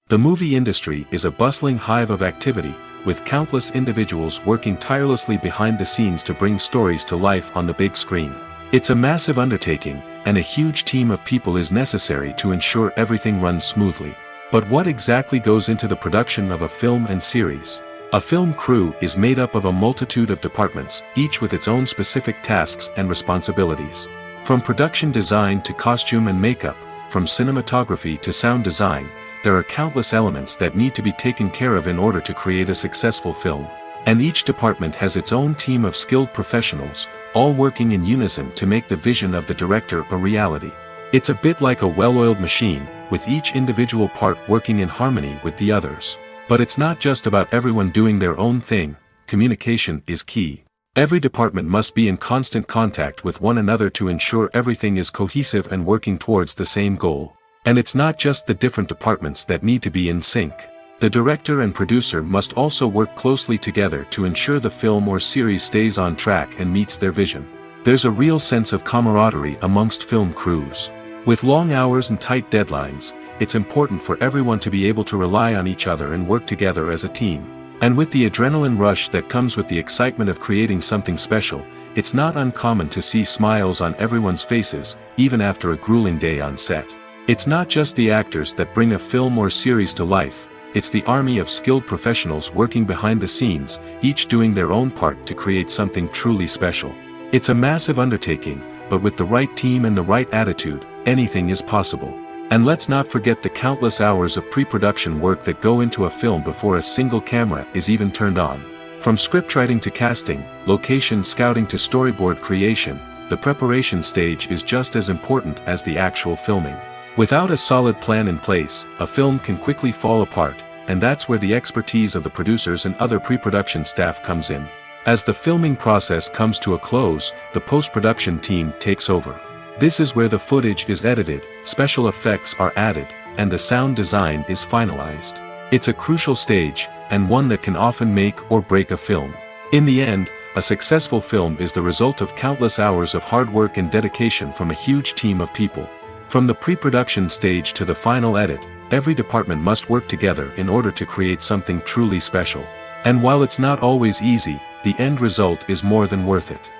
The movie industry is a bustling hive of activity, with countless individuals working tirelessly behind the scenes to bring stories to life on the big screen. It's a massive undertaking, and a huge team of people is necessary to ensure everything runs smoothly. But what exactly goes into the production of a film and series? A film crew is made up of a multitude of departments, each with its own specific tasks and responsibilities. From production design to costume and makeup, from cinematography to sound design, there are countless elements that need to be taken care of in order to create a successful film. And each department has its own team of skilled professionals, all working in unison to make the vision of the director a reality. It's a bit like a well-oiled machine, with each individual part working in harmony with the others. But it's not just about everyone doing their own thing. Communication is key. Every department must be in constant contact with one another to ensure everything is cohesive and working towards the same goal. And it's not just the different departments that need to be in sync. The director and producer must also work closely together to ensure the film or series stays on track and meets their vision. There's a real sense of camaraderie amongst film crews. With long hours and tight deadlines, it's important for everyone to be able to rely on each other and work together as a team. And with the adrenaline rush that comes with the excitement of creating something special, it's not uncommon to see smiles on everyone's faces, even after a grueling day on set. It's not just the actors that bring a film or series to life. It's the army of skilled professionals working behind the scenes, each doing their own part to create something truly special. It's a massive undertaking, but with the right team and the right attitude, anything is possible. And let's not forget the countless hours of pre-production work that go into a film before a single camera is even turned on. From scriptwriting to casting, location scouting to storyboard creation, the preparation stage is just as important as the actual filming. Without a solid plan in place, a film can quickly fall apart, and that's where the expertise of the producers and other pre-production staff comes in. As the filming process comes to a close, the post-production team takes over. This is where the footage is edited, special effects are added, and the sound design is finalized. It's a crucial stage, and one that can often make or break a film. In the end, a successful film is the result of countless hours of hard work and dedication from a huge team of people. From the pre-production stage to the final edit, every department must work together in order to create something truly special. And while it's not always easy, the end result is more than worth it.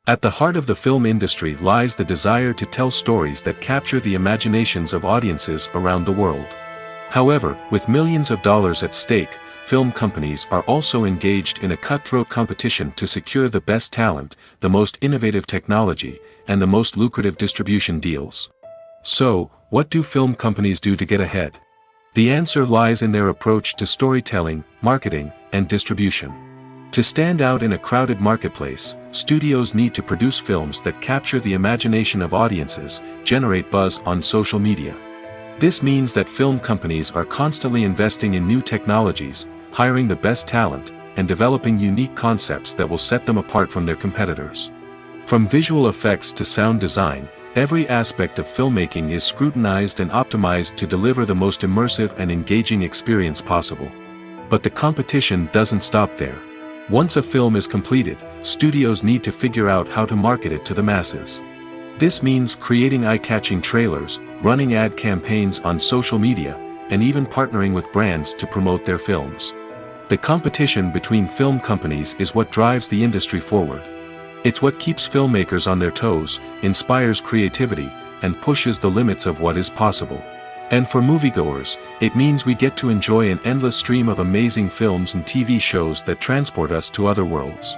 At the heart of the film industry lies the desire to tell stories that capture the imaginations of audiences around the world. However, with millions of dollars at stake, film companies are also engaged in a cutthroat competition to secure the best talent, the most innovative technology, and the most lucrative distribution deals. So, what do film companies do to get ahead? The answer lies in their approach to storytelling, marketing, and distribution. To stand out in a crowded marketplace, studios need to produce films that capture the imagination of audiences, generate buzz on social media. This means that film companies are constantly investing in new technologies, hiring the best talent, and developing unique concepts that will set them apart from their competitors. From visual effects to sound design, every aspect of filmmaking is scrutinized and optimized to deliver the most immersive and engaging experience possible. But the competition doesn't stop there. Once a film is completed, studios need to figure out how to market it to the masses. This means creating eye-catching trailers, running ad campaigns on social media, and even partnering with brands to promote their films. The competition between film companies is what drives the industry forward. It's what keeps filmmakers on their toes, inspires creativity, and pushes the limits of what is possible. And for moviegoers, it means we get to enjoy an endless stream of amazing films and TV shows that transport us to other worlds.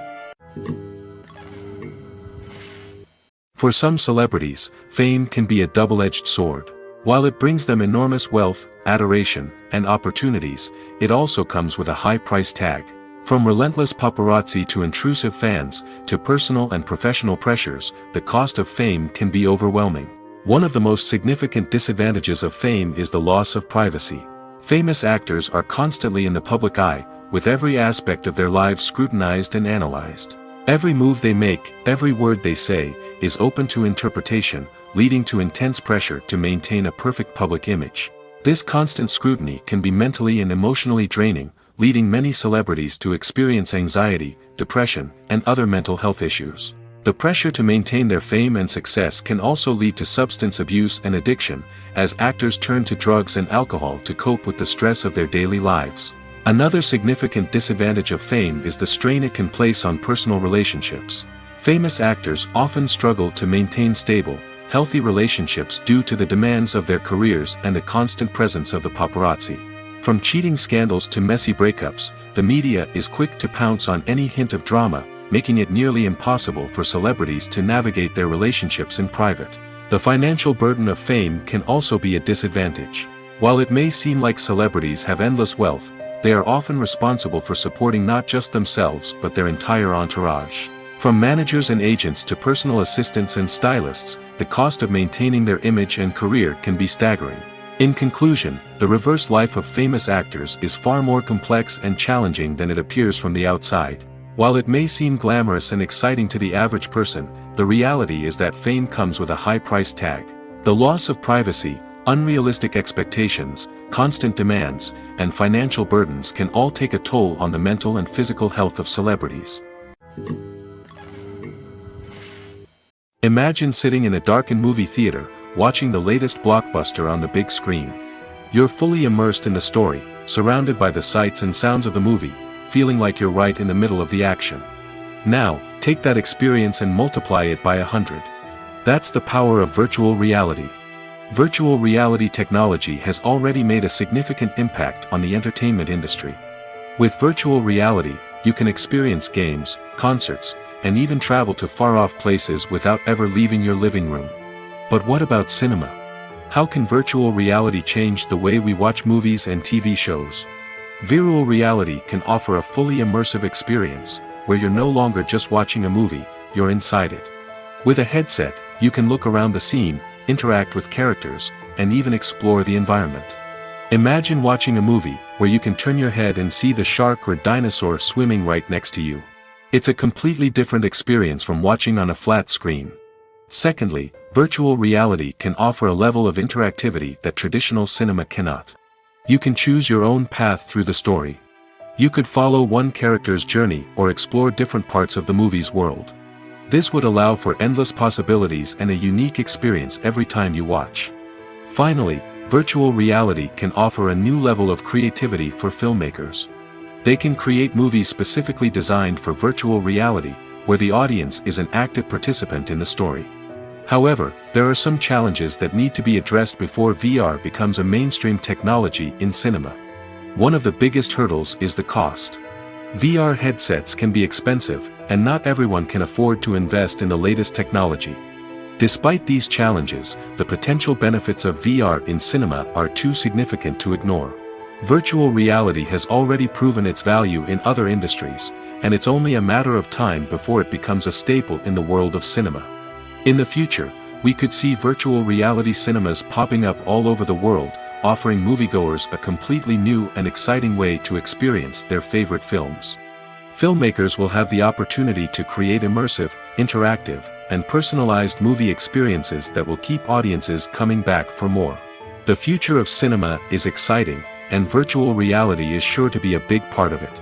For some celebrities, fame can be a double-edged sword. While it brings them enormous wealth, adoration, and opportunities, it also comes with a high price tag. From relentless paparazzi to intrusive fans, to personal and professional pressures, the cost of fame can be overwhelming. One of the most significant disadvantages of fame is the loss of privacy. Famous actors are constantly in the public eye, with every aspect of their lives scrutinized and analyzed. Every move they make, every word they say, is open to interpretation, leading to intense pressure to maintain a perfect public image. This constant scrutiny can be mentally and emotionally draining, leading many celebrities to experience anxiety, depression, and other mental health issues. The pressure to maintain their fame and success can also lead to substance abuse and addiction, as actors turn to drugs and alcohol to cope with the stress of their daily lives. Another significant disadvantage of fame is the strain it can place on personal relationships. Famous actors often struggle to maintain stable, healthy relationships due to the demands of their careers and the constant presence of the paparazzi. From cheating scandals to messy breakups, the media is quick to pounce on any hint of drama, making it nearly impossible for celebrities to navigate their relationships in private. The financial burden of fame can also be a disadvantage. While it may seem like celebrities have endless wealth, they are often responsible for supporting not just themselves but their entire entourage. From managers and agents to personal assistants and stylists, the cost of maintaining their image and career can be staggering. In conclusion, the reverse life of famous actors is far more complex and challenging than it appears from the outside. While it may seem glamorous and exciting to the average person, the reality is that fame comes with a high price tag. The loss of privacy, unrealistic expectations, constant demands, and financial burdens can all take a toll on the mental and physical health of celebrities. Imagine sitting in a darkened movie theater, watching the latest blockbuster on the big screen. You're fully immersed in the story, surrounded by the sights and sounds of the movie, feeling like you're right in the middle of the action. Now, take that experience and multiply it by 100. That's the power of virtual reality. Virtual reality technology has already made a significant impact on the entertainment industry. With virtual reality, you can experience games, concerts, and even travel to far-off places without ever leaving your living room. But what about cinema? How can virtual reality change the way we watch movies and TV shows? Virtual reality can offer a fully immersive experience, where you're no longer just watching a movie, you're inside it. With a headset, you can look around the scene, interact with characters, and even explore the environment. Imagine watching a movie where you can turn your head and see the shark or dinosaur swimming right next to you. It's a completely different experience from watching on a flat screen. Secondly, virtual reality can offer a level of interactivity that traditional cinema cannot. You can choose your own path through the story. You could follow one character's journey or explore different parts of the movie's world. This would allow for endless possibilities and a unique experience every time you watch. Finally, virtual reality can offer a new level of creativity for filmmakers. They can create movies specifically designed for virtual reality, where the audience is an active participant in the story. However, there are some challenges that need to be addressed before VR becomes a mainstream technology in cinema. One of the biggest hurdles is the cost. VR headsets can be expensive, and not everyone can afford to invest in the latest technology. Despite these challenges, the potential benefits of VR in cinema are too significant to ignore. Virtual reality has already proven its value in other industries, and it's only a matter of time before it becomes a staple in the world of cinema. In the future, we could see virtual reality cinemas popping up all over the world, offering moviegoers a completely new and exciting way to experience their favorite films. Filmmakers will have the opportunity to create immersive, interactive, and personalized movie experiences that will keep audiences coming back for more. The future of cinema is exciting, and virtual reality is sure to be a big part of it.